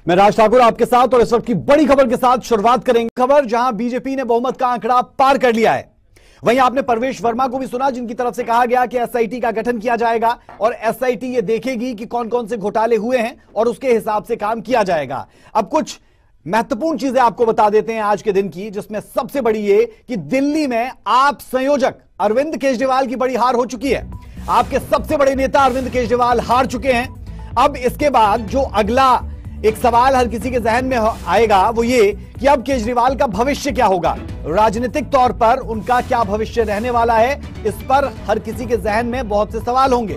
मैं राज ठाकुर आपके साथ और इस वक्त की बड़ी खबर के साथ शुरुआत करेंगे। खबर जहां बीजेपी ने बहुमत का आंकड़ा पार कर लिया है, वहीं आपने परवेश वर्मा को भी सुना, जिनकी तरफ से कहा गया कि एसआईटी का गठन किया जाएगा और एसआईटी ये देखेगी कि कौन कौन से घोटाले हुए हैं और उसके हिसाब से काम किया जाएगा। अब कुछ महत्वपूर्ण चीजें आपको बता देते हैं आज के दिन की, जिसमें सबसे बड़ी ये कि दिल्ली में आप संयोजक अरविंद केजरीवाल की बड़ी हार हो चुकी है। आपके सबसे बड़े नेता अरविंद केजरीवाल हार चुके हैं। अब इसके बाद जो अगला एक सवाल हर किसी के जहन में आएगा वो ये कि अब केजरीवाल का भविष्य क्या होगा, राजनीतिक तौर पर उनका क्या भविष्य रहने वाला है। इस पर हर किसी के जहन में बहुत से सवाल होंगे।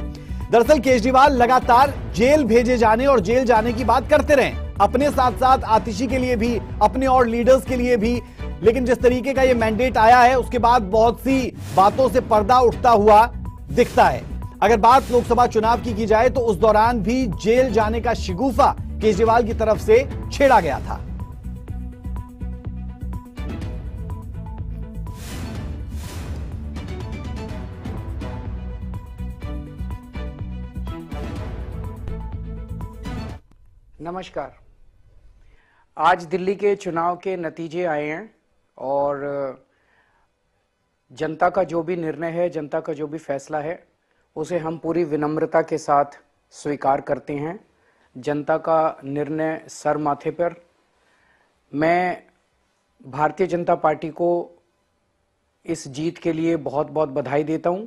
दरअसल केजरीवाल लगातार जेल भेजे जाने और जेल जाने की बात करते रहे, अपने साथ साथ आतिशी के लिए भी, अपने और लीडर्स के लिए भी, लेकिन जिस तरीके का यह मैंडेट आया है उसके बाद बहुत सी बातों से पर्दा उठता हुआ दिखता है। अगर बात लोकसभा चुनाव की जाए तो उस दौरान भी जेल जाने का शिगुफा केजरीवाल की तरफ से छेड़ा गया था। नमस्कार। आज दिल्ली के चुनाव के नतीजे आए हैं और जनता का जो भी निर्णय है, जनता का जो भी फैसला है, उसे हम पूरी विनम्रता के साथ स्वीकार करते हैं। जनता का निर्णय सर माथे पर। मैं भारतीय जनता पार्टी को इस जीत के लिए बहुत बहुत बधाई देता हूं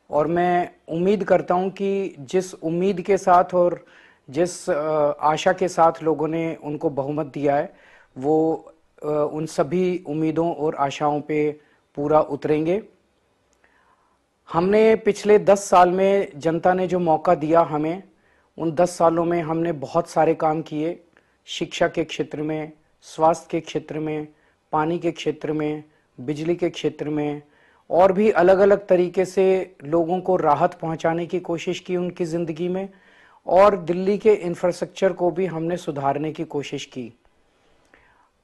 और मैं उम्मीद करता हूं कि जिस उम्मीद के साथ और जिस आशा के साथ लोगों ने उनको बहुमत दिया है, वो उन सभी उम्मीदों और आशाओं पे पूरा उतरेंगे। हमने पिछले 10 साल में जनता ने जो मौका दिया हमें, उन 10 सालों में हमने बहुत सारे काम किए। शिक्षा के क्षेत्र में, स्वास्थ्य के क्षेत्र में, पानी के क्षेत्र में, बिजली के क्षेत्र में और भी अलग अलग तरीके से लोगों को राहत पहुंचाने की कोशिश की उनकी ज़िंदगी में, और दिल्ली के इंफ्रास्ट्रक्चर को भी हमने सुधारने की कोशिश की।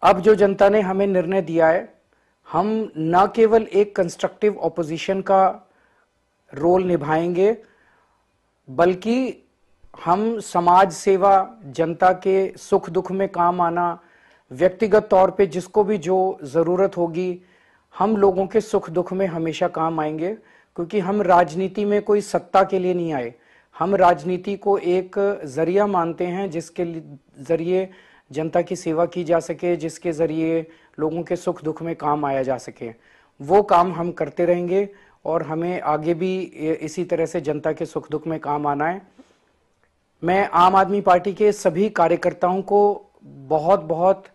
अब जो जनता ने हमें निर्णय दिया है, हम न केवल एक कंस्ट्रक्टिव ऑपोजिशन का रोल निभाएंगे, बल्कि हम समाज सेवा, जनता के सुख दुख में काम आना, व्यक्तिगत तौर पे जिसको भी जो ज़रूरत होगी, हम लोगों के सुख दुख में हमेशा काम आएंगे। क्योंकि हम राजनीति में कोई सत्ता के लिए नहीं आए, हम राजनीति को एक जरिया मानते हैं जिसके जरिए जनता की सेवा की जा सके, जिसके जरिए लोगों के सुख दुख में काम आया जा सके। वो काम हम करते रहेंगे और हमें आगे भी इसी तरह से जनता के सुख दुख में काम आना है। मैं आम आदमी पार्टी के सभी कार्यकर्ताओं को बहुत बहुत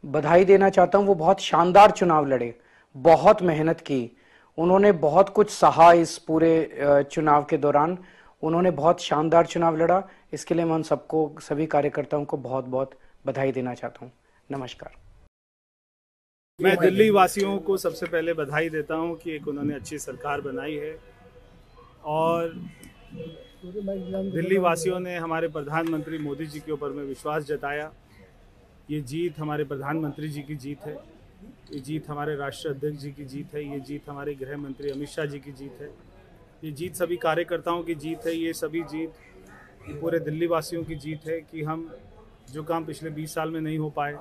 बधाई देना चाहता हूं। वो बहुत शानदार चुनाव लड़े, बहुत मेहनत की, उन्होंने बहुत कुछ सहा इस पूरे चुनाव के दौरान। उन्होंने बहुत शानदार चुनाव लड़ा। इसके लिए मैं उन सबको, सभी कार्यकर्ताओं को बहुत बहुत बधाई देना चाहता हूं। नमस्कार। मैं दिल्ली वासियों को सबसे पहले बधाई देता हूं कि एक उन्होंने अच्छी सरकार बनाई है और दिल्ली वासियों ने हमारे प्रधानमंत्री मोदी जी के ऊपर में विश्वास जताया। ये जीत हमारे प्रधानमंत्री जी की जीत है, ये जीत हमारे राष्ट्रीय अध्यक्ष जी की जीत है, ये जीत हमारे गृह मंत्री अमित शाह जी की जीत है, ये जीत सभी कार्यकर्ताओं की जीत है। ये सभी जीत पूरे दिल्ली वासियों की जीत है कि हम जो काम पिछले 20 साल में नहीं हो पाए,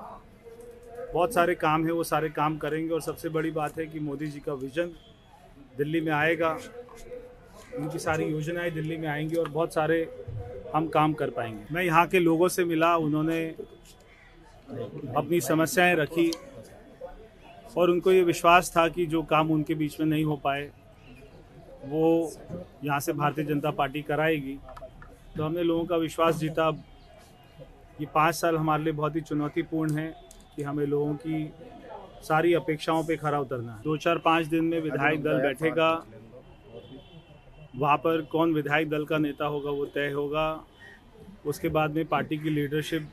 बहुत सारे काम हैं, वो सारे काम करेंगे। और सबसे बड़ी बात है कि मोदी जी का विजन दिल्ली में आएगा, उनकी सारी योजनाएं दिल्ली में आएंगी और बहुत सारे हम काम कर पाएंगे। मैं यहाँ के लोगों से मिला, उन्होंने अपनी समस्याएं रखी और उनको ये विश्वास था कि जो काम उनके बीच में नहीं हो पाए वो यहाँ से भारतीय जनता पार्टी कराएगी। तो हमने लोगों का विश्वास जीता। ये 5 साल हमारे लिए बहुत ही चुनौतीपूर्ण है कि हमें लोगों की सारी अपेक्षाओं पे खरा उतरना है। 2-4-5 दिन में विधायक दल बैठेगा, वहाँ पर कौन विधायक दल का नेता होगा वो तय होगा। उसके बाद में पार्टी की लीडरशिप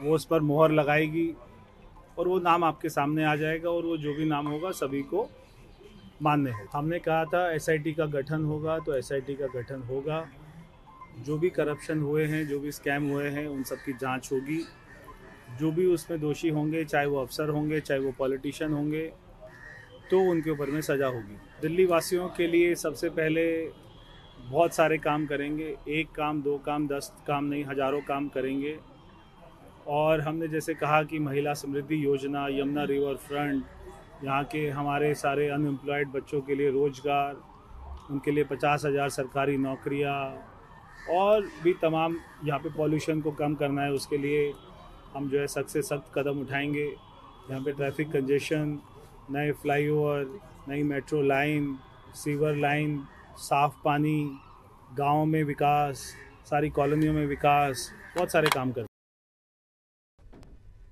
वो उस पर मोहर लगाएगी और वो नाम आपके सामने आ जाएगा और वो जो भी नाम होगा सभी को मान्य है। हमने कहा था एसआईटी का गठन होगा, तो एसआईटी का गठन होगा। जो भी करप्शन हुए हैं, जो भी स्कैम हुए हैं, उन सब की जांच होगी। जो भी उसमें दोषी होंगे, चाहे वो अफसर होंगे, चाहे वो पॉलिटिशियन होंगे, तो उनके ऊपर में सज़ा होगी। दिल्ली वासियों के लिए सबसे पहले बहुत सारे काम करेंगे। 1 काम, 2 काम, 10 काम नहीं, हज़ारों काम करेंगे। और हमने जैसे कहा कि महिला समृद्धि योजना, यमुना रिवर फ्रंट, यहाँ के हमारे सारे अनएम्प्लॉयड बच्चों के लिए रोजगार, उनके लिए 50,000 सरकारी नौकरियाँ, और भी तमाम यहाँ पे पॉल्यूशन को कम करना है, उसके लिए हम जो है सख्त से सख्त कदम उठाएंगे। यहाँ पे ट्रैफिक कंजेशन, नए फ्लाईओवर, नई मेट्रो लाइन, सीवर लाइन, साफ पानी, गाँव में विकास, सारी कॉलोनियों में विकास, बहुत सारे काम कर।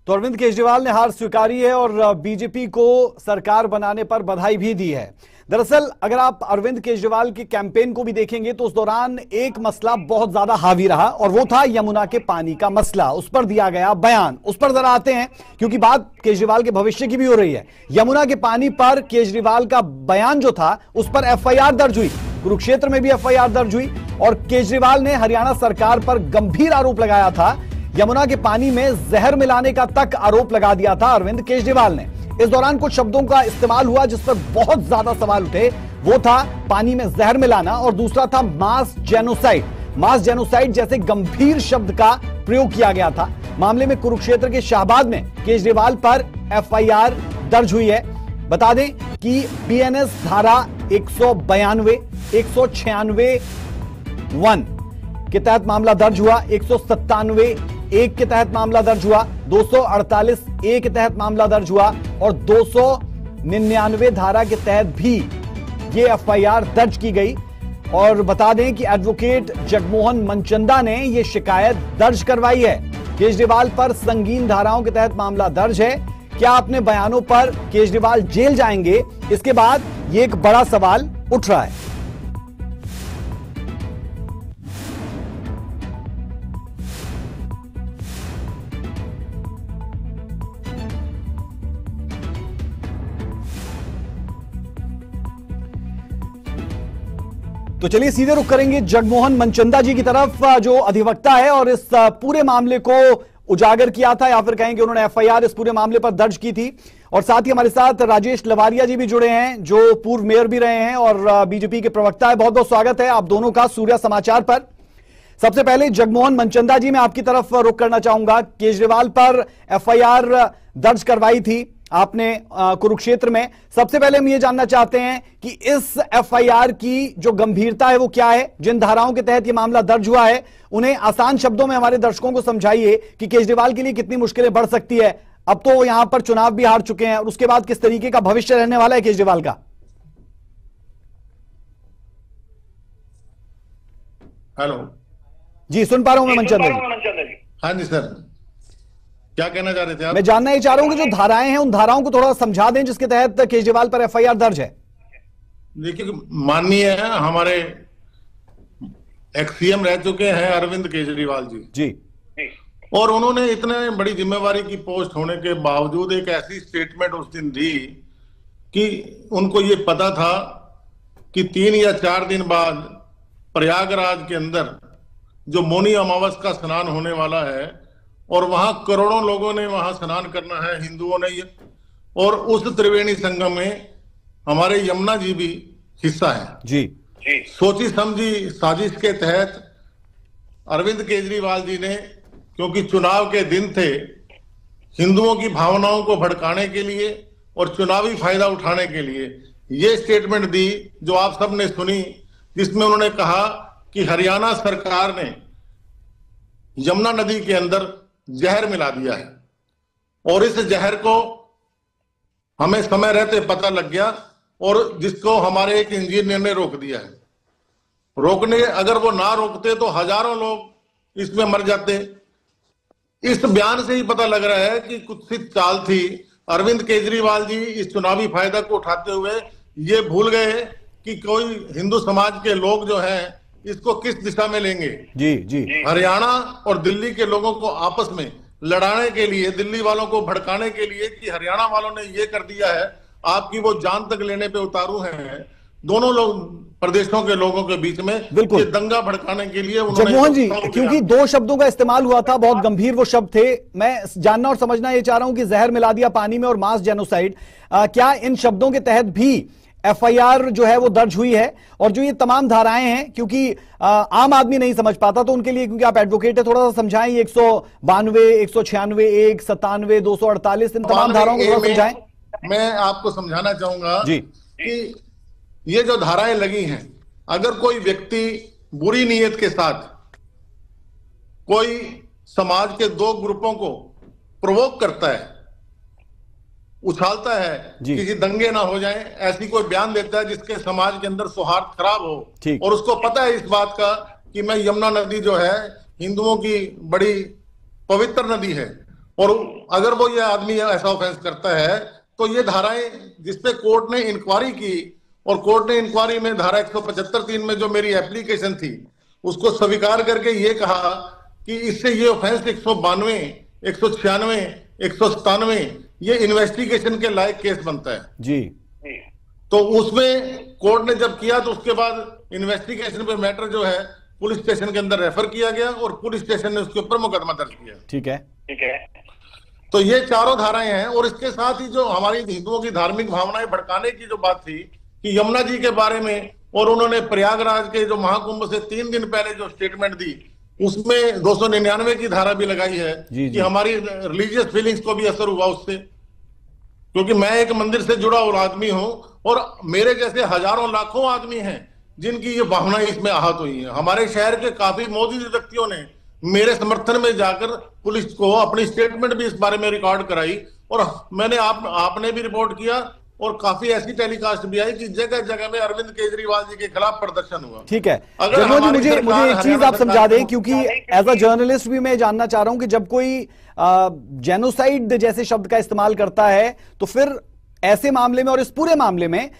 तो अरविंद केजरीवाल ने हार स्वीकारी है और बीजेपी को सरकार बनाने पर बधाई भी दी है। दरअसल अगर आप अरविंद केजरीवाल के कैंपेन को भी देखेंगे तो उस दौरान एक मसला बहुत ज्यादा हावी रहा और वो था यमुना के पानी का मसला। उस पर दिया गया बयान, उस पर जरा आते हैं क्योंकि बात केजरीवाल के भविष्य की भी हो रही है। यमुना के पानी पर केजरीवाल का बयान जो था उस पर एफआईआर दर्ज हुई, कुरुक्षेत्र में भी एफआईआर दर्ज हुई और केजरीवाल ने हरियाणा सरकार पर गंभीर आरोप लगाया था। यमुना के पानी में जहर मिलाने का तक आरोप लगा दिया था अरविंद केजरीवाल ने। इस दौरान कुछ शब्दों का इस्तेमाल हुआ जिस पर बहुत ज्यादा सवाल उठे। वो था पानी में जहर मिलाना और दूसरा था मास जेनोसाइड। मास जेनोसाइड जैसे गंभीर शब्द का प्रयोग किया गया था। मामले में कुरुक्षेत्र के शाहबाद में केजरीवाल पर एफआईआर दर्ज हुई है। बता दें कि बीएनएस धारा 192, 196 1 के तहत मामला दर्ज हुआ, 197 1 के तहत मामला दर्ज हुआ, 248 ए के तहत मामला दर्ज हुआ और 299 धारा के तहत भी ये एफआईआर दर्ज की गई। और बता दें कि एडवोकेट जगमोहन मनचंदा ने ये शिकायत दर्ज करवाई है। केजरीवाल पर संगीन धाराओं के तहत मामला दर्ज है। क्या अपने बयानों पर केजरीवाल जेल जाएंगे? इसके बाद ये एक बड़ा सवाल उठ रहा है। तो चलिए सीधे रुख करेंगे जगमोहन मनचंदा जी की तरफ, जो अधिवक्ता है और इस पूरे मामले को उजागर किया था या फिर कहेंगे उन्होंने एफआईआर इस पूरे मामले पर दर्ज की थी। और साथ ही हमारे साथ राजेश लवारिया जी भी जुड़े हैं जो पूर्व मेयर भी रहे हैं और बीजेपी के प्रवक्ता है। बहुत बहुत स्वागत है आप दोनों का सूर्या समाचार पर। सबसे पहले जगमोहन मनचंदा जी मैं आपकी तरफ रुख करना चाहूंगा। केजरीवाल पर एफआईआर दर्ज करवाई थी आपने कुरुक्षेत्र में। सबसे पहले हम ये जानना चाहते हैं कि इस एफआईआर की जो गंभीरता है वो क्या है, जिन धाराओं के तहत ये मामला दर्ज हुआ है उन्हें आसान शब्दों में हमारे दर्शकों को समझाइए कि केजरीवाल के लिए कितनी मुश्किलें बढ़ सकती है। अब तो वो यहां पर चुनाव भी हार चुके हैं और उसके बाद किस तरीके का भविष्य रहने वाला है केजरीवाल का। हेलो जी, सुन पा रहा हूं मैं मनचंदा जी। हाँ जी सर, क्या कहना चाह रहे थे आप? मैं जानना ही चाह रहा हूं कि जो धाराएं हैं उन धाराओं को थोड़ा समझा दें जिसके तहत केजरीवाल पर एफआईआर दर्ज है। देखिए, माननीय है हमारे एक्स सीएम रह चुके हैं अरविंद केजरीवाल जी, और उन्होंने इतने बड़ी जिम्मेवारी की पोस्ट होने के बावजूद एक ऐसी स्टेटमेंट उस दिन दी कि उनको ये पता था कि 3 या 4 दिन बाद प्रयागराज के अंदर जो मौनी अमावस का स्नान होने वाला है और वहां करोड़ों लोगों ने वहां स्नान करना है, हिंदुओं ने, और उस त्रिवेणी संगम में हमारे यमुना जी भी हिस्सा है जी। सोची समझी साजिश के तहत अरविंद केजरीवाल जी ने, क्योंकि चुनाव के दिन थे, हिंदुओं की भावनाओं को भड़काने के लिए और चुनावी फायदा उठाने के लिए ये स्टेटमेंट दी जो आप सबने सुनी, जिसमें उन्होंने कहा कि हरियाणा सरकार ने यमुना नदी के अंदर जहर मिला दिया है और इस जहर को हमें समय रहते पता लग गया और जिसको हमारे एक इंजीनियर ने रोक दिया है। रोकने, अगर वो ना रोकते तो हजारों लोग इसमें मर जाते। इस बयान से ही पता लग रहा है कि कुत्सित चाल थी। अरविंद केजरीवाल जी इस चुनावी फायदा को उठाते हुए ये भूल गए कि कोई हिंदू समाज के लोग जो हैं इसको किस दिशा में लेंगे। जी। हरियाणा और दिल्ली के लोगों को आपस में लड़ाने के लिए, दिल्ली वालों को भड़काने के लिए कि हरियाणा वालों ने ये कर दिया है, आपकी वो जान तक लेने पे उतारू हैं। दोनों लोग प्रदेशों के लोगों के बीच में ये दंगा भड़काने के लिए जगमोहन जी, क्योंकि 2 शब्दों का इस्तेमाल हुआ था, बहुत गंभीर वो शब्द थे। मैं जानना और समझना ये चाह रहा हूं कि जहर मिला दिया पानी में और मास जेनोसाइड, क्या इन शब्दों के तहत भी एफआईआर जो है वो दर्ज हुई है। और जो ये तमाम धाराएं हैं, क्योंकि आम आदमी नहीं समझ पाता, तो उनके लिए, क्योंकि आप एडवोकेट है, थोड़ा सा समझाएं। 192, 196, 1, 97, 248, इन तमाम धाराओं को थोड़ा समझाएं। मैं आपको समझाना चाहूंगा जी कि ये जो धाराएं लगी हैं, अगर कोई व्यक्ति बुरी नीयत के साथ कोई समाज के दो ग्रुपों को प्रोवोक करता है, उछालता है किसी दंगे ना हो जाए, ऐसी कोई बयान देता है जिसके समाज के अंदर सौहार्द खराब हो, और उसको पता है इस बात का कि मैं यमुना नदी जो है हिंदुओं की बड़ी पवित्र नदी है, और अगर वो ये आदमी ऐसा ऑफेंस करता है, तो ये धाराएं जिसपे कोर्ट ने इंक्वायरी की, और कोर्ट ने इंक्वायरी में धारा 175(3) में जो मेरी एप्लीकेशन थी उसको स्वीकार करके ये कहा कि इससे ये ऑफेंस 192, 196, 197 ये इन्वेस्टिगेशन के लायक केस बनता है जी। तो उसमें कोर्ट ने जब किया तो उसके बाद इन्वेस्टिगेशन पे मैटर जो है पुलिस स्टेशन के अंदर रेफर किया गया, और पुलिस स्टेशन ने उसके ऊपर मुकदमा दर्ज किया। ठीक है। तो ये चारों धाराएं हैं, और इसके साथ ही जो हमारी हिंदुओं की धार्मिक भावनाएं भड़काने की जो बात थी कि यमुना जी के बारे में, और उन्होंने प्रयागराज के जो महाकुंभ से 3 दिन पहले जो स्टेटमेंट दी, उसमें 299 की धारा भी लगाई है कि हमारी रिलीजियस फीलिंग्स को भी असर हुआ उससे, क्योंकि मैं एक मंदिर से जुड़ा हुआ आदमी हूं, और मेरे जैसे हजारों लाखों आदमी हैं जिनकी ये भावनाएं इसमें आहत हुई हैं। हमारे शहर के काफी मोदी व्यक्तियों ने मेरे समर्थन में जाकर पुलिस को अपनी स्टेटमेंट भी इस बारे में रिकॉर्ड कराई, और मैंने आपने भी रिपोर्ट किया, और काफी ऐसी टेलीकास्ट भी आई कि जगह जगह में अरविंद केजरीवाल जी के खिलाफ प्रदर्शन हुआ। ठीक है, मुझे एक चीज आप समझा दें, क्योंकि एज अ जर्नलिस्ट भी मैं जानना चाह रहा हूं कि जब कोई जेनोसाइड जैसे शब्द का इस्तेमाल करता है, तो फिर ऐसे मामले में और इस पूरे मामले में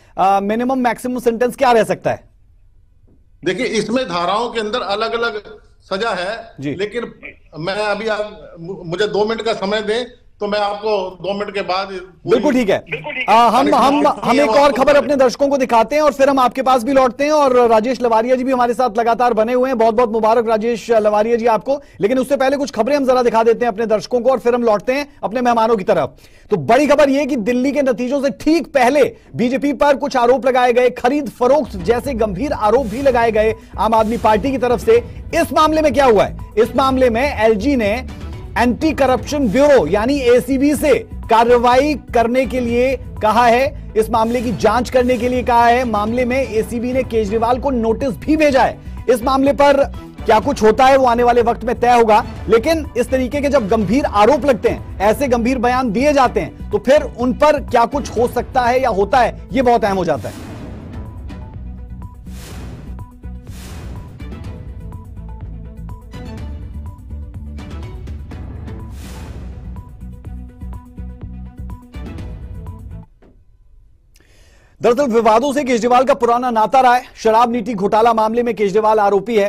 मिनिमम मैक्सिमम सेंटेंस क्या रह सकता है? देखिए, इसमें धाराओं के अंदर अलग अलग सजा है, लेकिन मैं अभी मुझे 2 मिनट का समय दें तो मैं आपको 2 मिनट के बाद। बिल्कुल ठीक है। हम एक और खबर अपने दर्शकों को दिखाते हैं और फिर हम आपके पास भी लौटते हैं। और राजेश लवारिया जी भी हमारे साथ लगातार बने हुए हैं। बहुत बहुत मुबारक राजेश लवारिया जी आपको। लेकिन उससे पहले कुछ खबरें हम जरा दिखा देते हैं अपने दर्शकों को, और फिर हम लौटते हैं अपने मेहमानों की तरफ। तो बड़ी खबर यह कि दिल्ली के नतीजों से ठीक पहले बीजेपी पर कुछ आरोप लगाए गए, खरीद फरोख्त जैसे गंभीर आरोप भी लगाए गए आम आदमी पार्टी की तरफ से। इस मामले में क्या हुआ है? इस मामले में एलजी ने एंटी करप्शन ब्यूरो यानी एसीबी से कार्रवाई करने के लिए कहा है, इस मामले की जांच करने के लिए कहा है। मामले में एसीबी ने केजरीवाल को नोटिस भी भेजा है। इस मामले पर क्या कुछ होता है वो आने वाले वक्त में तय होगा, लेकिन इस तरीके के जब गंभीर आरोप लगते हैं, ऐसे गंभीर बयान दिए जाते हैं, तो फिर उन पर क्या कुछ हो सकता है या होता है, ये बहुत अहम हो जाता है। दरअसल विवादों से केजरीवाल का पुराना नाता रहा है। शराब नीति घोटाला मामले में केजरीवाल आरोपी है।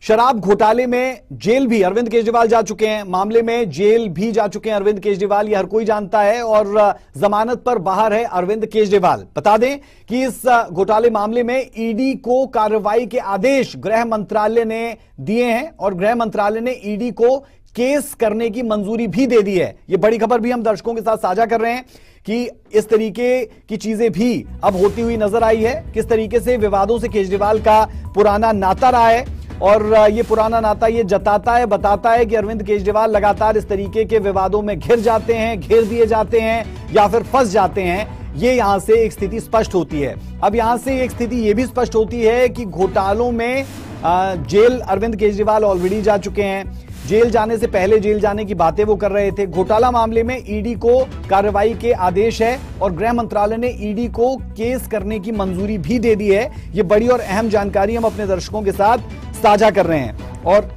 शराब घोटाले में जेल भी अरविंद केजरीवाल जा चुके हैं, मामले में जेल भी जा चुके हैं अरविंद केजरीवाल, ये हर कोई जानता है। और जमानत पर बाहर है अरविंद केजरीवाल। बता दें कि इस घोटाले मामले में ईडी को कार्रवाई के आदेश गृह मंत्रालय ने दिए हैं, और गृह मंत्रालय ने ईडी को केस करने की मंजूरी भी दे दी है। ये बड़ी खबर भी हम दर्शकों के साथ साझा कर रहे हैं कि इस तरीके की चीजें भी अब होती हुई नजर आई है। किस तरीके से विवादों से केजरीवाल का पुराना नाता रहा है, और ये पुराना नाता ये जताता है, बताता है कि अरविंद केजरीवाल लगातार इस तरीके के विवादों में घिर जाते हैं, घेर दिए जाते हैं या फिर फंस जाते हैं। ये यहां से एक स्थिति स्पष्ट होती है। अब यहां से एक स्थिति ये भी स्पष्ट होती है कि घोटालों में जेल अरविंद केजरीवाल ऑलरेडी जा चुके हैं। जेल जाने से पहले जेल जाने की बातें वो कर रहे थे। घोटाला मामले में ईडी को कार्रवाई के आदेश है, और गृह मंत्रालय ने ईडी को केस करने की मंजूरी भी दे दी है। ये बड़ी और अहम जानकारी हम अपने दर्शकों के साथ साझा कर रहे हैं। और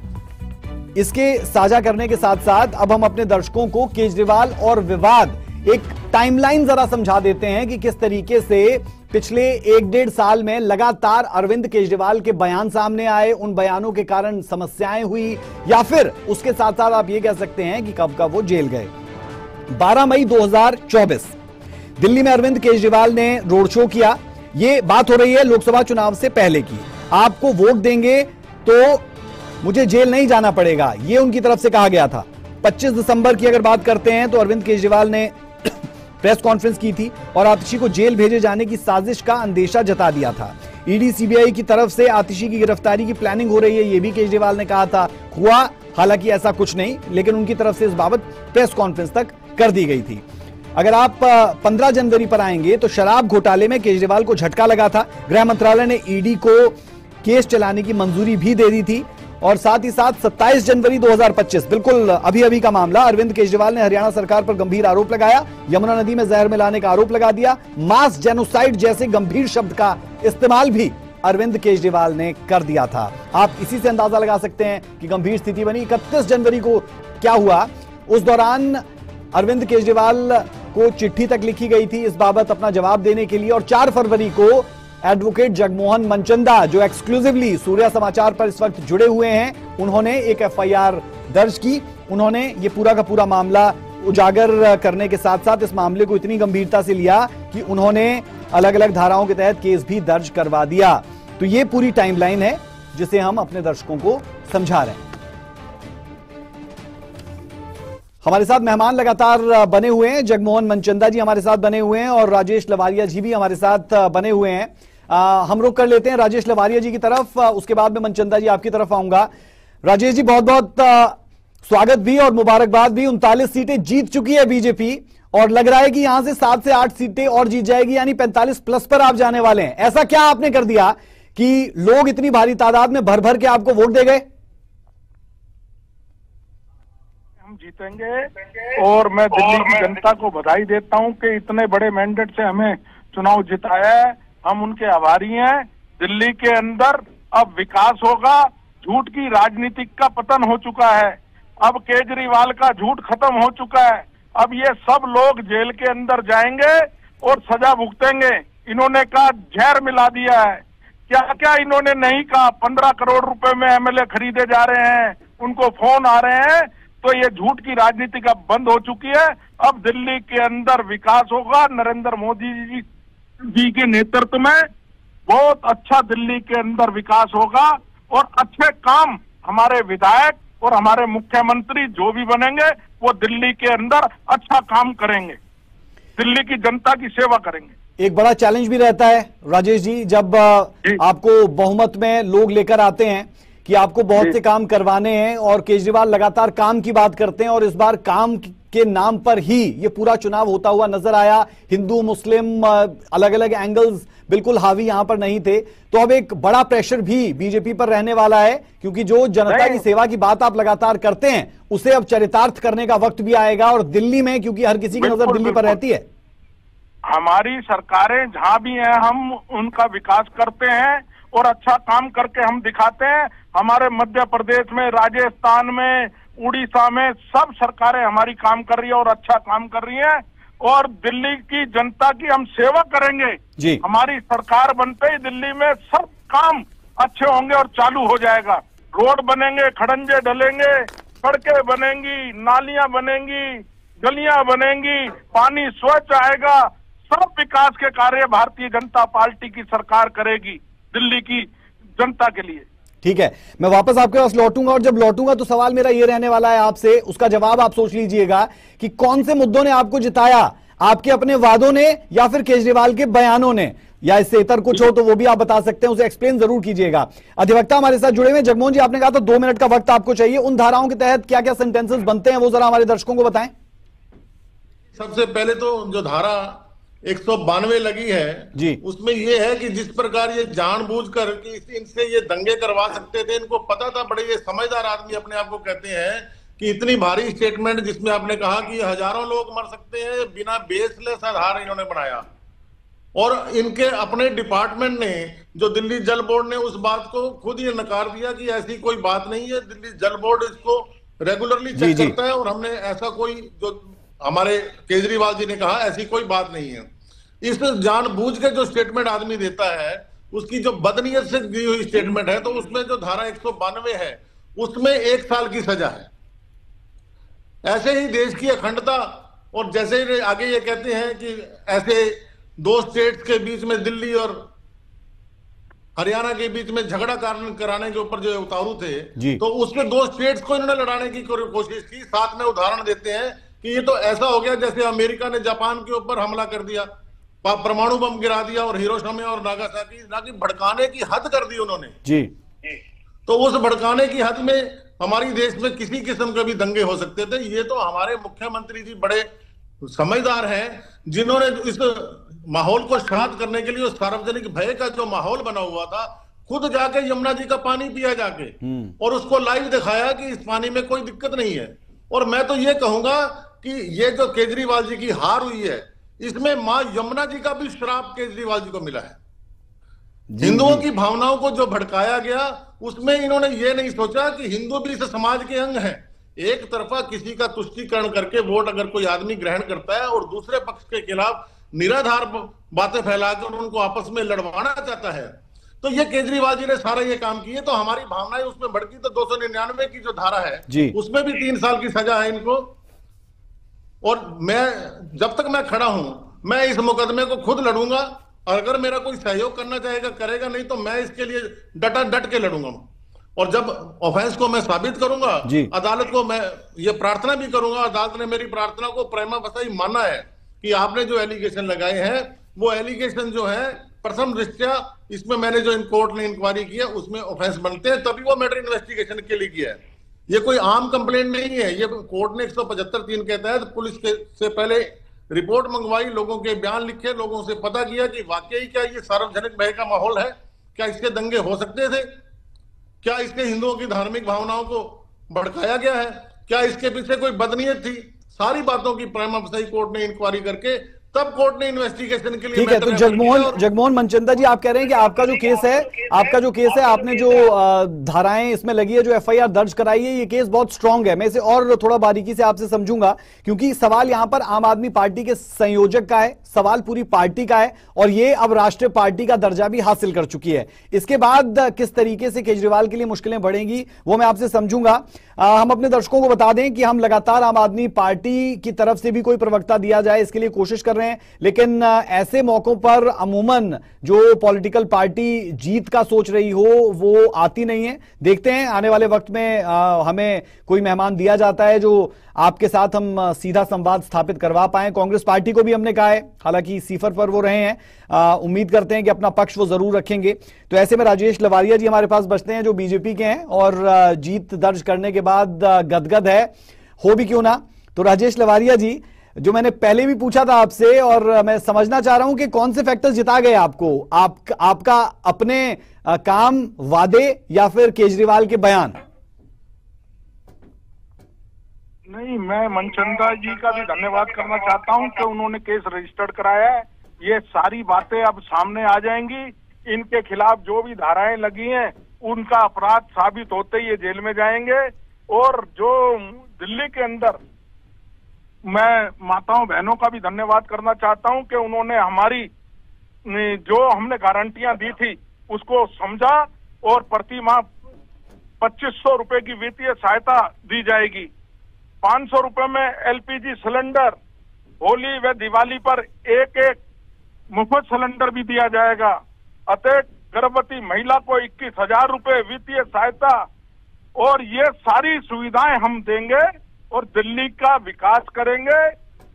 इसके साझा करने के साथ साथ अब हम अपने दर्शकों को केजरीवाल और विवाद एक टाइमलाइन जरा समझा देते हैं कि किस तरीके से पिछले 1-1.5 साल में लगातार अरविंद केजरीवाल के बयान सामने आए, उन बयानों के कारण समस्याएं हुई, या फिर उसके साथ साथ आप ये कह सकते हैं कि कब वो जेल गए। 12 मई 2024 दिल्ली में अरविंद केजरीवाल ने रोड शो किया। ये बात हो रही है लोकसभा चुनाव से पहले की। आपको वोट देंगे तो मुझे जेल नहीं जाना पड़ेगा, ये उनकी तरफ से कहा गया था। 25 दिसंबर की अगर बात करते हैं तो अरविंद केजरीवाल ने प्रेस कॉन्फ्रेंस की थी और आतिशी को जेल भेजे जाने की साजिश का अंदेशा जता दिया था। ईडी सीबीआई की तरफ से आतिशी की गिरफ्तारी की प्लानिंग हो रही है, यह भी केजरीवाल ने कहा था। हुआ हालांकि ऐसा कुछ नहीं, लेकिन उनकी तरफ से इस बाबत प्रेस कॉन्फ्रेंस तक कर दी गई थी। अगर आप 15 जनवरी पर आएंगे तो शराब घोटाले में केजरीवाल को झटका लगा था। गृह मंत्रालय ने ईडी को केस चलाने की मंजूरी भी दे दी थी और साथ ही साथ 27 जनवरी 2025, बिल्कुल अभी अभी का मामला, अरविंद केजरीवाल ने हरियाणा सरकार पर गंभीर आरोप लगाया, यमुना नदी में जहर मिलाने का आरोप लगा दिया। मास जेनोसाइड जैसे गंभीर शब्द का इस्तेमाल भी अरविंद केजरीवाल ने कर दिया था। आप इसी से अंदाजा लगा सकते हैं कि गंभीर स्थिति बनी। 31 जनवरी को क्या हुआ, उस दौरान अरविंद केजरीवाल को चिट्ठी तक लिखी गई थी इस बाबत अपना जवाब देने के लिए और 4 फरवरी को एडवोकेट जगमोहन मनचंदा, जो एक्सक्लूसिवली सूर्या समाचार पर इस वक्त जुड़े हुए हैं, उन्होंने एक एफआईआर दर्ज की। उन्होंने ये पूरा का पूरा मामला उजागर करने के साथ साथ इस मामले को इतनी गंभीरता से लिया कि उन्होंने अलग अलग धाराओं के तहत केस भी दर्ज करवा दिया। तो ये पूरी टाइमलाइन है जिसे हम अपने दर्शकों को समझा रहे हैं। हमारे साथ मेहमान लगातार बने हुए हैं, जगमोहन मनचंदा जी हमारे साथ बने हुए हैं और राजेश लवारिया जी भी हमारे साथ बने हुए हैं। हम रुख कर लेते हैं राजेश लवारिया जी की तरफ, उसके बाद में मनचंदा जी आपकी तरफ आऊंगा। राजेश जी, बहुत बहुत स्वागत भी और मुबारकबाद भी। 39 सीटें जीत चुकी है बीजेपी और लग रहा है कि यहां से 7 से 8 सीटें और जीत जाएगी, यानी 45 प्लस पर आप जाने वाले हैं। ऐसा क्या आपने कर दिया कि लोग इतनी भारी तादाद में भर भर के आपको वोट दे गए? हम जीतेंगे और मैं दिल्ली की जनता को बधाई देता हूं कि इतने बड़े मैंडेट से हमें चुनाव जिताया है। हम उनके आभारी हैं। दिल्ली के अंदर अब विकास होगा। झूठ की राजनीति का पतन हो चुका है। अब केजरीवाल का झूठ खत्म हो चुका है। अब ये सब लोग जेल के अंदर जाएंगे और सजा भुगतेंगे। इन्होंने कहा जहर मिला दिया है, क्या क्या इन्होंने नहीं कहा। 15 करोड़ रुपए में एमएलए खरीदे जा रहे हैं, उनको फोन आ रहे हैं। तो ये झूठ की राजनीति का बंद हो चुकी है। अब दिल्ली के अंदर विकास होगा। नरेंद्र मोदी जी के नेतृत्व में बहुत अच्छा दिल्ली के अंदर विकास होगा और अच्छे काम हमारे विधायक और हमारे मुख्यमंत्री जो भी बनेंगे वो दिल्ली के अंदर अच्छा काम करेंगे, दिल्ली की जनता की सेवा करेंगे। एक बड़ा चैलेंज भी रहता है राजेश जी, जब आपको बहुमत में लोग लेकर आते हैं कि आपको बहुत से काम करवाने हैं और केजरीवाल लगातार काम की बात करते हैं और इस बार काम के नाम पर ही ये पूरा चुनाव होता हुआ नजर आया। हिंदू मुस्लिम अलग अलग एंगल्स बिल्कुल हावी यहां पर नहीं थे। तो अब एक बड़ा प्रेशर भी बीजेपी पर रहने वाला है, क्योंकि जो जनता की सेवा की बात आप लगातार करते हैं उसे अब चरितार्थ करने का वक्त भी आएगा। और दिल्ली में, क्योंकि हर किसी की नजर दिल्ली पर रहती है, हमारी सरकारें जहां भी हैं हम उनका विकास करते हैं और अच्छा काम करके हम दिखाते हैं। हमारे मध्य प्रदेश में, राजस्थान में, उड़ीसा में सब सरकारें हमारी काम कर रही है और अच्छा काम कर रही हैं और दिल्ली की जनता की हम सेवा करेंगे जी। हमारी सरकार बनते ही दिल्ली में सब काम अच्छे होंगे और चालू हो जाएगा। रोड बनेंगे, खड़ंजे डलेंगे, सड़कें बनेंगी, नालियां बनेंगी, गलियां बनेंगी, पानी स्वच्छ आएगा। सब विकास के कार्य भारतीय जनता पार्टी की सरकार करेगी दिल्ली की जनता के लिए। ठीक है, मैं वापस आपके पास लौटूंगा और जब लौटूंगा तो सवाल मेरा ये रहने वाला है आपसे, उसका जवाब आप सोच लीजिएगा कि कौन से मुद्दों ने आपको जिताया, आपके अपने वादों ने या फिर केजरीवाल के बयानों ने, या इससे इतर कुछ हो तो वो भी आप बता सकते हैं, उसे एक्सप्लेन जरूर कीजिएगा। अधिवक्ता हमारे साथ जुड़े हुए जगमोहन जी, आपने कहा था 2 मिनट का वक्त आपको चाहिए, उन धाराओं के तहत क्या क्या सेंटेंसेस बनते हैं वो जरा हमारे दर्शकों को बताएं। सबसे पहले तो जो धारा 192 लगी है जी, उसमें ये है कि जिस प्रकार ये जानबूझकर कि इनसे ये दंगे करवा सकते थे, इनको पता था, बड़े ये समझदार आदमी अपने आप को कहते हैं कि इतनी भारी स्टेटमेंट जिसमें आपने कहा कि हजारों लोग मर सकते हैं, बिना बेसलेस आधार इन्होंने बनाया। और इनके अपने डिपार्टमेंट ने, जो दिल्ली जल बोर्ड ने, उस बात को खुद ये नकार दिया कि ऐसी कोई बात नहीं है। दिल्ली जल बोर्ड इसको रेगुलरली चेक करता है और हमने ऐसा कोई, जो हमारे केजरीवाल जी ने कहा, ऐसी कोई बात नहीं है। इस जानबूझ के जो स्टेटमेंट आदमी देता है, उसकी जो बदनीयत से दी हुई स्टेटमेंट है, तो उसमें जो धारा 192 है उसमें 1 साल की सजा है। ऐसे ही देश की अखंडता, और जैसे आगे ये कहते हैं कि ऐसे 2 स्टेट्स के बीच में, दिल्ली और हरियाणा के बीच में झगड़ा कराने के ऊपर जो उतारू थे, तो उसमें 2 स्टेट्स को इन्होंने लड़ाने की कोशिश की। साथ में उदाहरण देते हैं कि ये तो ऐसा हो गया जैसे अमेरिका ने जापान के ऊपर हमला कर दिया, परमाणु बम गिरा दिया और हिरोशिमा और नागासाकी भड़काने की हद कर दी उन्होंने जी। तो उस भड़काने की हद में हमारी देश में किसी किस्म के भी दंगे हो सकते थे। ये तो हमारे मुख्यमंत्री जी बड़े समझदार हैं, जिन्होंने इस माहौल को शांत करने के लिए सार्वजनिक भय का जो माहौल बना हुआ था, खुद जाके यमुना जी का पानी पिया जाके और उसको लाइव दिखाया कि इस पानी में कोई दिक्कत नहीं है। और मैं तो ये कहूंगा कि ये जो केजरीवाल जी की हार हुई है, इसमें मां यमुना जी का भी श्राप केजरीवाल जी को मिला है। हिंदुओं की भावनाओं को जो भड़काया गया, उसमें इन्होंने ये नहीं सोचा कि हिंदू भी इस समाज के अंग हैं। एक तरफा किसी का तुष्टीकरण करके वोट अगर कोई आदमी ग्रहण करता है और दूसरे पक्ष के खिलाफ निराधार बातें फैलाकर उनको आपस में लड़वाना चाहता है, तो ये केजरीवाल जी ने सारा ये काम किए। तो हमारी भावनाएं उसमें भड़की। तो 299 की जो धारा है उसमें भी 3 साल की सजा है इनको। और मैं जब तक मैं खड़ा हूं, मैं इस मुकदमे को खुद लड़ूंगा। अगर मेरा कोई सहयोग करना चाहेगा करेगा, नहीं तो मैं इसके लिए डट के लड़ूंगा। और जब ऑफेंस को मैं साबित करूंगा, अदालत को मैं ये प्रार्थना भी करूंगा, अदालत ने मेरी प्रार्थना को प्रेमा फसाई माना है कि आपने जो एलिगेशन लगाए हैं वो एलिगेशन जो है प्रथम दृष्टया इसमें मैंने जो कोर्ट ने इंक्वायरी किया उसमें ऑफेंस बनते हैं, तभी वो मैटर इन्वेस्टिगेशन के लिए किया है। ये कोई आम कंप्लेंट नहीं है। ये कोर्ट ने 175(3) के तहत पुलिस के से पहले रिपोर्ट मंगवाई, लोगों के बयान लिखे, लोगों से पता किया कि वाकई क्या ये सार्वजनिक भय का माहौल है, क्या इसके दंगे हो सकते थे, क्या इसके हिंदुओं की धार्मिक भावनाओं को भड़काया गया है, क्या इसके पीछे कोई बदनीयत थी। सारी बातों की प्रेमा फसाई कोर्ट ने इंक्वायरी करके तब कोर्ट ने इन्वेस्टिगेशन के लिए। ठीक है, तो जगमोहन मनचंदा जी, आप कह रहे हैं कि आपका जो केस है, आपने जो धाराएं इसमें लगी है, जो एफआईआर दर्ज कराई है, ये केस बहुत स्ट्रांग है। मैं इसे और थोड़ा बारीकी से आपसे समझूंगा, क्योंकि सवाल यहां पर आम आदमी पार्टी के संयोजक का है, सवाल पूरी पार्टी का है, और ये अब राष्ट्रीय पार्टी का दर्जा भी हासिल कर चुकी है। इसके बाद किस तरीके से केजरीवाल के लिए मुश्किलें बढ़ेंगी वो मैं आपसे समझूंगा। हम अपने दर्शकों को बता दें कि हम लगातार आम आदमी पार्टी की तरफ से भी कोई प्रवक्ता दिया जाए इसके लिए कोशिश कर रहे हैं, लेकिन ऐसे मौकों पर अमूमन जो पॉलिटिकल पार्टी जीत का सोच रही हो वो आती नहीं है। देखते हैं आने वाले वक्त में हमें कोई मेहमान दिया जाता है जो आपके साथ हम सीधा संवाद स्थापित करवा पाए। कांग्रेस पार्टी को भी हमने कहा है, हालांकि सीफर पर वो रहे हैं, उम्मीद करते हैं कि अपना पक्ष वो जरूर रखेंगे। तो ऐसे में राजेश लवारिया जी हमारे पास बचते हैं जो बीजेपी के हैं और जीत दर्ज करने के बाद गदगद है, हो भी क्यों ना। तो राजेश लवारिया जी, जो मैंने पहले भी पूछा था आपसे और मैं समझना चाह रहा हूं कि कौन से फैक्टर्स जिता गए आपको, आपका अपने काम, वादे, या फिर केजरीवाल के बयान? नहीं, मैं मनचंदा जी का भी धन्यवाद करना चाहता हूं कि उन्होंने केस रजिस्टर्ड कराया है। ये सारी बातें अब सामने आ जाएंगी। इनके खिलाफ जो भी धाराएं लगी हैं उनका अपराध साबित होते ही ये जेल में जाएंगे। और जो दिल्ली के अंदर, मैं माताओं बहनों का भी धन्यवाद करना चाहता हूं कि उन्होंने हमारी जो हमने गारंटियां दी थी उसको समझा और प्रति माह 2500 रुपए की वित्तीय सहायता दी जाएगी। 500 रुपए में एलपीजी सिलेंडर, होली व दिवाली पर एक मुफ्त सिलेंडर भी दिया जाएगा। अतः गर्भवती महिला को 21,000 रुपए वित्तीय सहायता, और ये सारी सुविधाएं हम देंगे और दिल्ली का विकास करेंगे।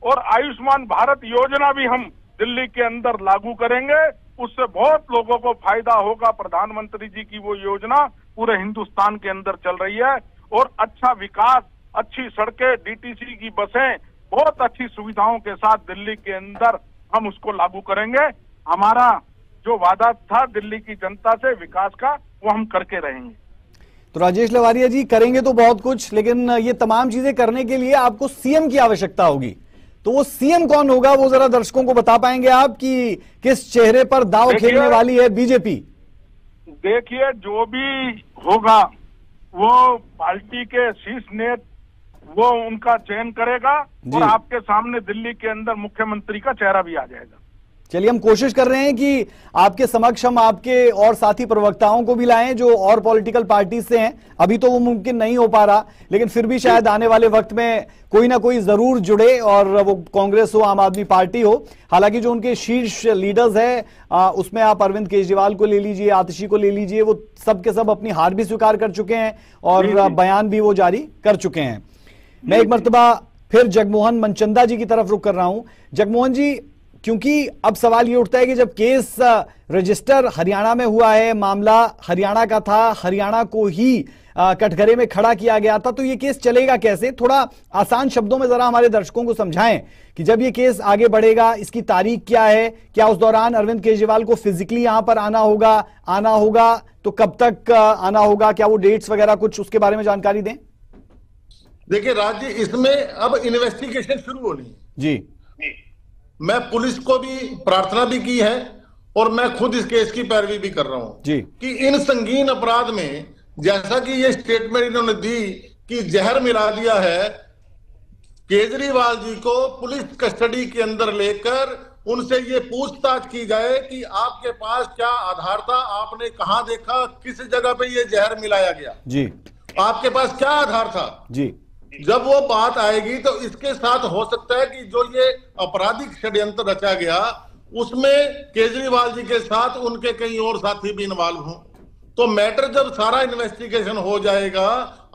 और आयुष्मान भारत योजना भी हम दिल्ली के अंदर लागू करेंगे, उससे बहुत लोगों को फायदा होगा। प्रधानमंत्री जी की वो योजना पूरे हिंदुस्तान के अंदर चल रही है और अच्छा विकास, अच्छी सड़कें, डीटीसी की बसें, बहुत अच्छी सुविधाओं के साथ दिल्ली के अंदर हम उसको लागू करेंगे। हमारा जो वादा था दिल्ली की जनता से विकास का, वो हम करके रहेंगे। तो राजेश लवारिया जी, करेंगे तो बहुत कुछ, लेकिन ये तमाम चीजें करने के लिए आपको सीएम की आवश्यकता होगी। तो वो सीएम कौन होगा, वो जरा दर्शकों को बता पाएंगे आप कि किस चेहरे पर दांव खेलने वाली है बीजेपी? देखिए, जो भी होगा वो पार्टी के शीर्ष नेता वो उनका चयन करेगा और आपके सामने दिल्ली के अंदर मुख्यमंत्री का चेहरा भी आ जाएगा। चलिए, हम कोशिश कर रहे हैं कि आपके समक्ष हम आपके और साथी प्रवक्ताओं को भी लाएं जो और पॉलिटिकल पार्टी से हैं। अभी तो वो मुमकिन नहीं हो पा रहा, लेकिन फिर भी शायद आने वाले वक्त में कोई ना कोई जरूर जुड़े, और वो कांग्रेस हो, आम आदमी पार्टी हो। हालांकि जो उनके शीर्ष लीडर्स हैं उसमें आप अरविंद केजरीवाल को ले लीजिए, आतिशी को ले लीजिए, वो सब के सब अपनी हार भी स्वीकार कर चुके हैं और बयान भी वो जारी कर चुके हैं। मैं एक मर्तबा फिर जगमोहन मनचंदा जी की तरफ रुख कर रहा हूं। जगमोहन जी, क्योंकि अब सवाल ये उठता है कि जब केस रजिस्टर हरियाणा में हुआ है, मामला हरियाणा का था, हरियाणा को ही कटघरे में खड़ा किया गया था, तो ये केस चलेगा कैसे? थोड़ा आसान शब्दों में जरा हमारे दर्शकों को समझाएं कि जब ये केस आगे बढ़ेगा, इसकी तारीख क्या है, क्या उस दौरान अरविंद केजरीवाल को फिजिकली यहां पर आना होगा तो कब तक आना होगा, क्या वो डेट्स वगैरह कुछ उसके बारे में जानकारी दें। देखिए राज जी, इसमें अब इन्वेस्टिगेशन शुरू होनी है जी। मैं पुलिस को भी प्रार्थना भी की है और मैं खुद इस केस की पैरवी भी कर रहा हूं जी कि इन संगीन अपराध में, जैसा कि ये स्टेटमेंट इन्होंने दी कि जहर मिला दिया है, केजरीवाल जी को पुलिस कस्टडी के अंदर लेकर उनसे ये पूछताछ की जाए कि आपके पास क्या आधार था, आपने कहां देखा, किस जगह पे ये जहर मिलाया गया जी, आपके पास क्या आधार था जी। जब वो बात आएगी तो इसके साथ हो सकता है कि जो ये आपराधिक षड्यंत्र रचा गया उसमें केजरीवाल जी के साथ उनके कई और साथी भी इन्वॉल्व हों। तो मैटर जब सारा इन्वेस्टिगेशन हो जाएगा,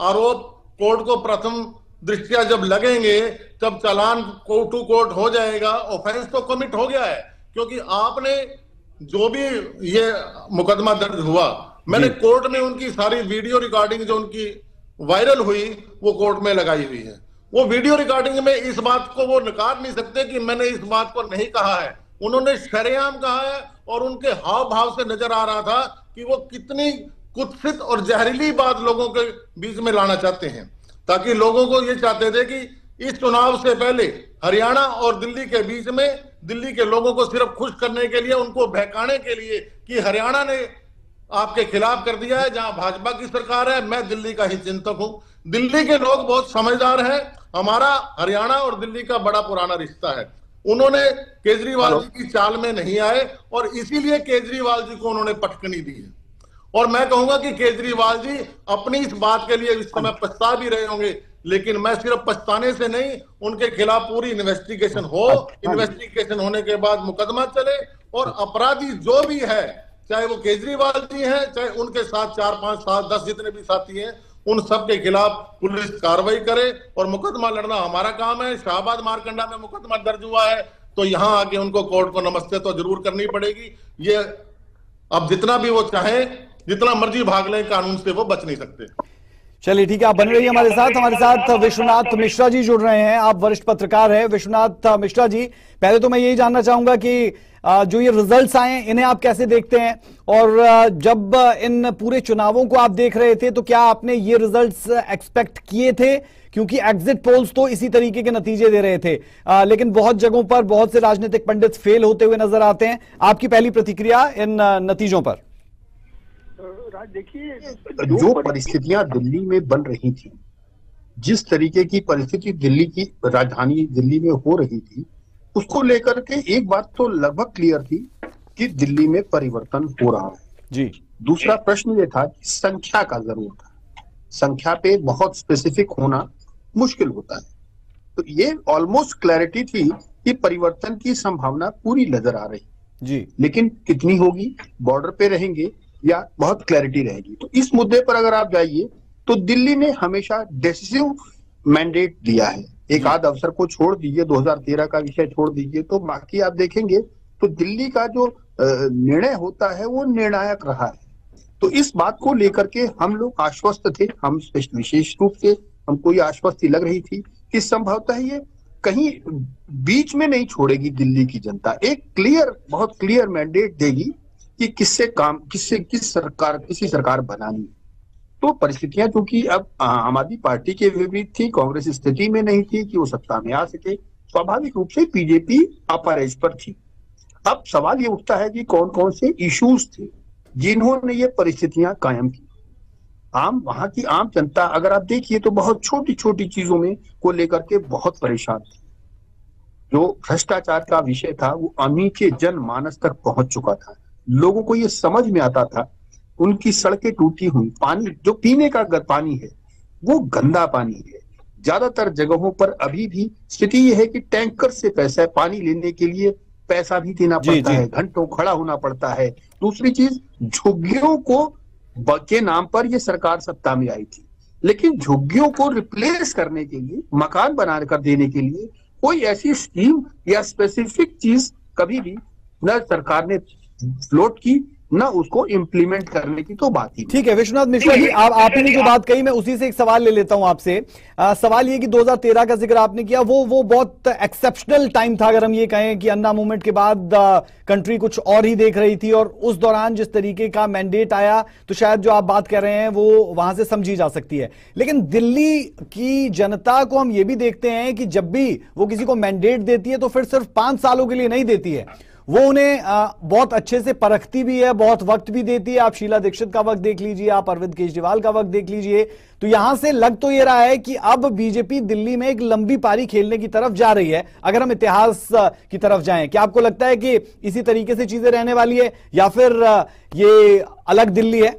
आरोप कोर्ट को प्रथम दृष्टिया जब लगेंगे, तब चालान कोर्ट टू कोर्ट हो जाएगा, ऑफेंस तो कमिट हो गया है। क्योंकि आपने जो भी ये मुकदमा दर्ज हुआ, मैंने कोर्ट में उनकी सारी वीडियो रिकॉर्डिंग जो उनकी वायरल हुई वो कोर्ट में लगाई हुई है। वो वीडियो रिकॉर्डिंग में इस बात को वो नकार नहीं सकते कि मैंने इस बात को नहीं कहा है। उन्होंने शरेआम कहा है और उनके हाव भाव से नजर आ रहा था कि वो कितनी कुत्सित और जहरीली बात लोगों के बीच में लाना चाहते हैं, ताकि लोगों को ये चाहते थे कि इस चुनाव से पहले हरियाणा और दिल्ली के बीच में, दिल्ली के लोगों को सिर्फ खुश करने के लिए, उनको बहकाने के लिए कि हरियाणा ने आपके खिलाफ कर दिया है, जहां भाजपा की सरकार है, मैं दिल्ली का ही चिंतक हूं। दिल्ली के लोग बहुत समझदार हैं, हमारा हरियाणा और दिल्ली का बड़ा पुराना रिश्ता है। उन्होंने केजरीवाल जी की चाल में नहीं आए और इसीलिए केजरीवाल जी को उन्होंने पटकनी दी है। और मैं कहूंगा कि केजरीवाल जी अपनी इस बात के लिए इस समय पछता भी रहे होंगे, लेकिन मैं सिर्फ पछताने से नहीं, उनके खिलाफ पूरी इन्वेस्टिगेशन हो, इन्वेस्टिगेशन होने के बाद मुकदमा चले और अपराधी जो भी है, चाहे वो केजरीवाल जी हैं, चाहे उनके साथ 4, 5, 7, 10 जितने भी साथी हैं, उन सब के खिलाफ पुलिस कार्रवाई करे और मुकदमा लड़ना हमारा काम है। शाहबाद मारकंडा में मुकदमा दर्ज हुआ है तो यहां आके उनको कोर्ट को नमस्ते तो जरूर करनी पड़ेगी। ये अब जितना भी वो चाहे, जितना मर्जी भाग लें, कानून से वो बच नहीं सकते। चलिए ठीक है, आप बने रहिए हमारे साथ विश्वनाथ मिश्रा जी जुड़ रहे हैं, आप वरिष्ठ पत्रकार हैं। विश्वनाथ मिश्रा जी, पहले तो मैं यही जानना चाहूंगा कि जो ये रिजल्ट्स आए इन्हें आप कैसे देखते हैं, और जब इन पूरे चुनावों को आप देख रहे थे तो क्या आपने ये रिजल्ट्स एक्सपेक्ट किए थे? क्योंकि एग्जिट पोल्स तो इसी तरीके के नतीजे दे रहे थे, लेकिन बहुत जगहों पर बहुत से राजनीतिक पंडित फेल होते हुए नजर आते हैं। आपकी पहली प्रतिक्रिया इन नतीजों पर? देखिए, जो परिस्थितियां दिल्ली में बन रही थी, जिस तरीके की परिस्थिति दिल्ली की राजधानी दिल्ली में हो रही थी, उसको लेकर के एक बात तो लगभग क्लियर थी कि दिल्ली में परिवर्तन हो रहा है जी। दूसरा प्रश्न ये था कि संख्या का जरूर था, संख्या पे बहुत स्पेसिफिक होना मुश्किल होता है। तो ये ऑलमोस्ट क्लैरिटी थी कि परिवर्तन की संभावना पूरी नजर आ रही जी, लेकिन कितनी होगी, बॉर्डर पे रहेंगे या बहुत क्लैरिटी रहेगी। तो इस मुद्दे पर अगर आप जाइए तो दिल्ली ने हमेशा डिसिसिव मैंडेट दिया है। एक आध अवसर को छोड़ दीजिए, 2013 का विषय छोड़ दीजिए, तो बाकी आप देखेंगे तो दिल्ली का जो निर्णय होता है वो निर्णायक रहा है। तो इस बात को लेकर के हम लोग आश्वस्त थे, हम विशेष रूप से हमको ये आश्वस्ति लग रही थी कि संभवतः ये कहीं बीच में नहीं छोड़ेगी दिल्ली की जनता, एक क्लियर, बहुत क्लियर मैंडेट देगी कि किसी सरकार बनानी है। तो परिस्थितियां चूंकि अब आम आदमी पार्टी के विपरीत थी, कांग्रेस स्थिति में नहीं थी कि वो सत्ता में आ सके, स्वाभाविक रूप से बीजेपी अपर एज पर थी। अब सवाल ये उठता है कि कौन कौन से इश्यूज थे जिन्होंने ये परिस्थितियां कायम की। वहां की आम जनता अगर आप देखिए तो बहुत छोटी छोटी चीजों में को लेकर के बहुत परेशान थी। जो भ्रष्टाचार का विषय था वो नीचे जनमानस तक पहुंच चुका था, लोगों को ये समझ में आता था। उनकी सड़कें टूटी हुई, पानी जो पीने का पानी है वो गंदा पानी है। ज्यादातर जगहों पर अभी भी स्थिति ये है कि टैंकर से पैसा, पानी लेने के लिए पैसा भी देना पड़ता है, घंटों खड़ा होना पड़ता है। दूसरी चीज, झुग्गियों को के नाम पर ये सरकार सत्ता में आई थी, लेकिन झुग्गियों को रिप्लेस करने के लिए, मकान बना कर देने के लिए कोई ऐसी स्कीम या स्पेसिफिक चीज कभी भी न सरकार ने फ्लोट की, ना उसको इम्प्लीमेंट करने की तो बात ही। ठीक है विश्वनाथ मिश्रा जी, आपने जो बात कही मैं उसी से एक सवाल ले लेता हूं आपसे। सवाल ये कि 2013 का जिक्र आपने किया, वो बहुत एक्सेप्शनल टाइम था, अगर हम ये कहें कि अन्ना मूवमेंट के बाद कंट्री कुछ और ही देख रही थी, और उस दौरान जिस तरीके का मैंडेट आया तो शायद जो आप बात कर रहे हैं वो वहां से समझी जा सकती है। लेकिन दिल्ली की जनता को हम ये भी देखते हैं कि जब भी वो किसी को मैंडेट देती है तो फिर सिर्फ 5 सालों के लिए नहीं देती है, वो उन्हें बहुत अच्छे से परखती भी है, बहुत वक्त भी देती है। आप शीला दीक्षित का वक्त देख लीजिए, आप अरविंद केजरीवाल का वक्त देख लीजिए, तो यहां से लग तो ये रहा है कि अब बीजेपी दिल्ली में एक लंबी पारी खेलने की तरफ जा रही है, अगर हम इतिहास की तरफ जाएं। क्या आपको लगता है कि इसी तरीके से चीजें रहने वाली है या फिर ये अलग दिल्ली है?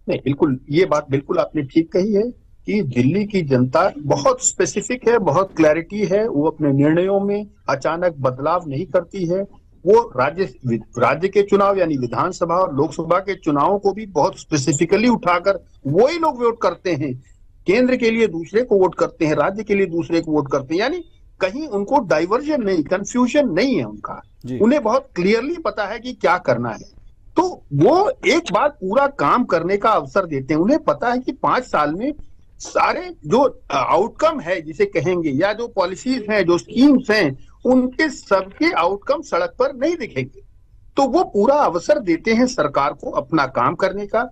नहीं, बिल्कुल ये बात बिल्कुल आपने ठीक कही है कि दिल्ली की जनता बहुत स्पेसिफिक है, बहुत क्लैरिटी है, वो अपने निर्णयों में अचानक बदलाव नहीं करती है। वो राज्य के चुनाव यानी विधानसभा और लोकसभा के चुनावों को भी बहुत स्पेसिफिकली उठाकर वही लोग वोट करते हैं। केंद्र के लिए दूसरे को वोट करते हैं, राज्य के लिए दूसरे को वोट करते हैं, यानी कहीं उनको डाइवर्जन नहीं, कंफ्यूजन नहीं है उनका। उन्हें बहुत क्लियरली पता है कि क्या करना है, तो वो एक बार पूरा काम करने का अवसर देते हैं। उन्हें पता है कि 5 साल में सारे जो आउटकम है जिसे कहेंगे, या जो पॉलिसीज हैं, जो स्कीम्स हैं, उनके सबके आउटकम सड़क पर नहीं दिखेंगे। तो वो पूरा अवसर देते हैं सरकार को अपना काम करने का।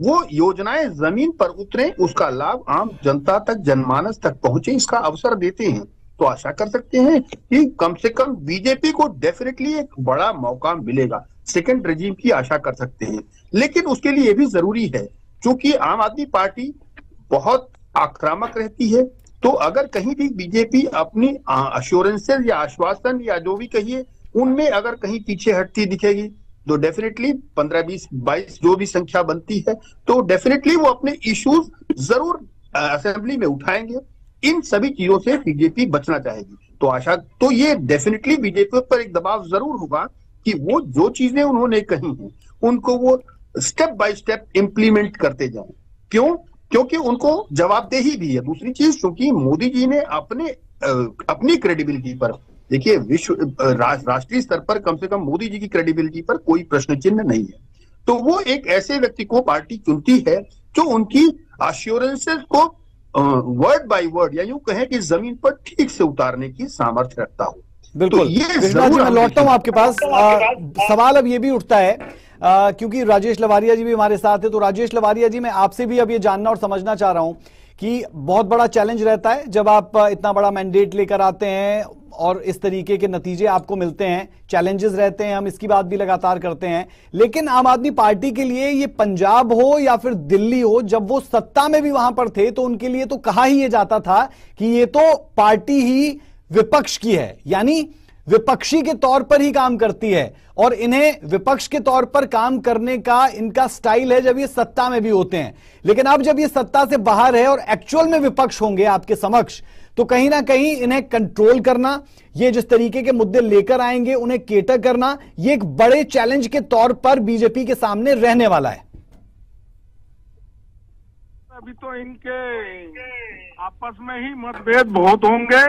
वो योजनाएं जमीन पर उतरे, उसका लाभ आम जनता तक, जनमानस तक पहुंचे, इसका अवसर देते हैं। तो आशा कर सकते हैं कि कम से कम बीजेपी को डेफिनेटली एक बड़ा मौका मिलेगा, सेकंड रेजिम की आशा कर सकते हैं। लेकिन उसके लिए भी जरूरी है, क्योंकि आम आदमी पार्टी बहुत आक्रामक रहती है, तो अगर कहीं भी बीजेपी अपनी अश्योरेंसेस या आश्वासन या जो भी कहिए उनमें अगर कहीं पीछे हटती दिखेगी, तो डेफिनेटली 15, 20, 22 जो भी संख्या बनती है, तो डेफिनेटली वो अपने इश्यूज जरूर असेंबली में उठाएंगे। इन सभी चीजों से बीजेपी बचना चाहेगी। तो आशा तो ये डेफिनेटली बीजेपी पर एक दबाव जरूर होगा कि वो जो चीजें उन्होंने कही हैं उनको वो स्टेप बाय स्टेप इंप्लीमेंट करते जाएं। क्यों? क्योंकि उनको जवाबदेही भी है। दूसरी चीज, क्योंकि मोदी जी ने अपनी क्रेडिबिलिटी पर, देखिए राष्ट्रीय स्तर पर कम से कम मोदी जी की क्रेडिबिलिटी पर कोई प्रश्न चिन्ह नहीं है, तो वो एक ऐसे व्यक्ति को पार्टी चुनती है जो उनकी अश्योरेंसेस को वर्ड बाय वर्ड या यूं कहें कि जमीन पर ठीक से उतारने की सामर्थ्य रखता हो। बिल्कुल। तो ये मैं लौटता हूं आपके पास। सवाल अब ये भी उठता है क्योंकि राजेश लवारिया जी भी हमारे साथ है, तो राजेश लवारिया जी मैं आपसे भी अब ये जानना और समझना चाह रहा हूं कि बहुत बड़ा चैलेंज रहता है जब आप इतना बड़ा मैंडेट लेकर आते हैं और इस तरीके के नतीजे आपको मिलते हैं, चैलेंजेस रहते हैं, हम इसकी बात भी लगातार करते हैं। लेकिन आम आदमी पार्टी के लिए ये पंजाब हो या फिर दिल्ली हो, जब वो सत्ता में भी वहां पर थे तो उनके लिए तो कहा ही ये जाता था कि ये तो पार्टी ही विपक्ष की है, यानी विपक्षी के तौर पर ही काम करती है, और इन्हें विपक्ष के तौर पर काम करने का इनका स्टाइल है जब ये सत्ता में भी होते हैं। लेकिन अब जब ये सत्ता से बाहर है और एक्चुअल में विपक्ष होंगे आपके समक्ष, तो कहीं ना कहीं इन्हें कंट्रोल करना, ये जिस तरीके के मुद्दे लेकर आएंगे उन्हें केटर करना, ये एक बड़े चैलेंज के तौर पर बीजेपी के सामने रहने वाला है। अभी तो इनके आपस में ही मतभेद बहुत होंगे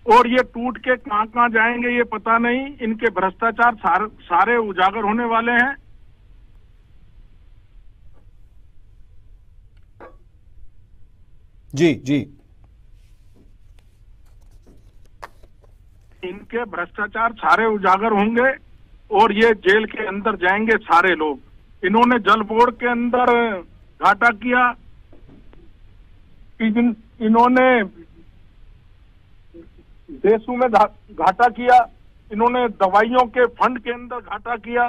और ये टूट के कहां जाएंगे ये पता नहीं। इनके भ्रष्टाचार सारे उजागर होने वाले हैं। जी जी, इनके भ्रष्टाचार सारे उजागर होंगे और ये जेल के अंदर जाएंगे सारे लोग। इन्होंने जल बोर्ड के अंदर घाटा किया, इन्होंने देशों में घाटा किया, इन्होंने दवाइयों के फंड के अंदर घाटा किया,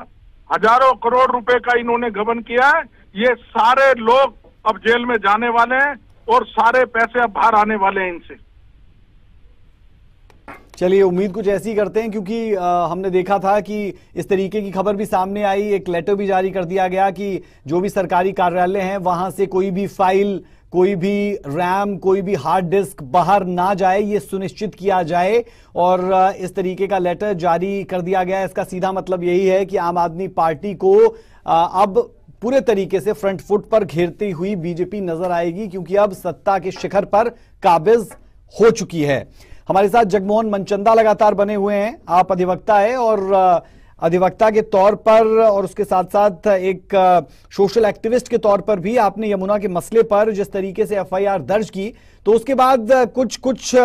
हजारों करोड़ रुपए का इन्होंने गबन किया है। ये सारे लोग अब जेल में जाने वाले हैं और सारे पैसे अब बाहर आने वाले हैं इनसे। चलिए उम्मीद कुछ ऐसी करते हैं, क्योंकि हमने देखा था कि इस तरीके की खबर भी सामने आई, एक लेटर भी जारी कर दिया गया कि जो भी सरकारी कार्यालय हैं वहां से कोई भी फाइल, कोई भी रैम, कोई भी हार्ड डिस्क बाहर ना जाए, ये सुनिश्चित किया जाए। और इस तरीके का लेटर जारी कर दिया गया है। इसका सीधा मतलब यही है कि आम आदमी पार्टी को अब पूरे तरीके से फ्रंट फुट पर घेरती हुई बीजेपी नजर आएगी, क्योंकि अब सत्ता के शिखर पर काबिज हो चुकी है। हमारे साथ जगमोहन मनचंदा लगातार बने हुए हैं। आप अधिवक्ता है और अधिवक्ता के तौर पर और उसके साथ साथ एक सोशल एक्टिविस्ट के तौर पर भी आपने यमुना के मसले पर जिस तरीके से एफआईआर दर्ज की, तो उसके बाद कुछ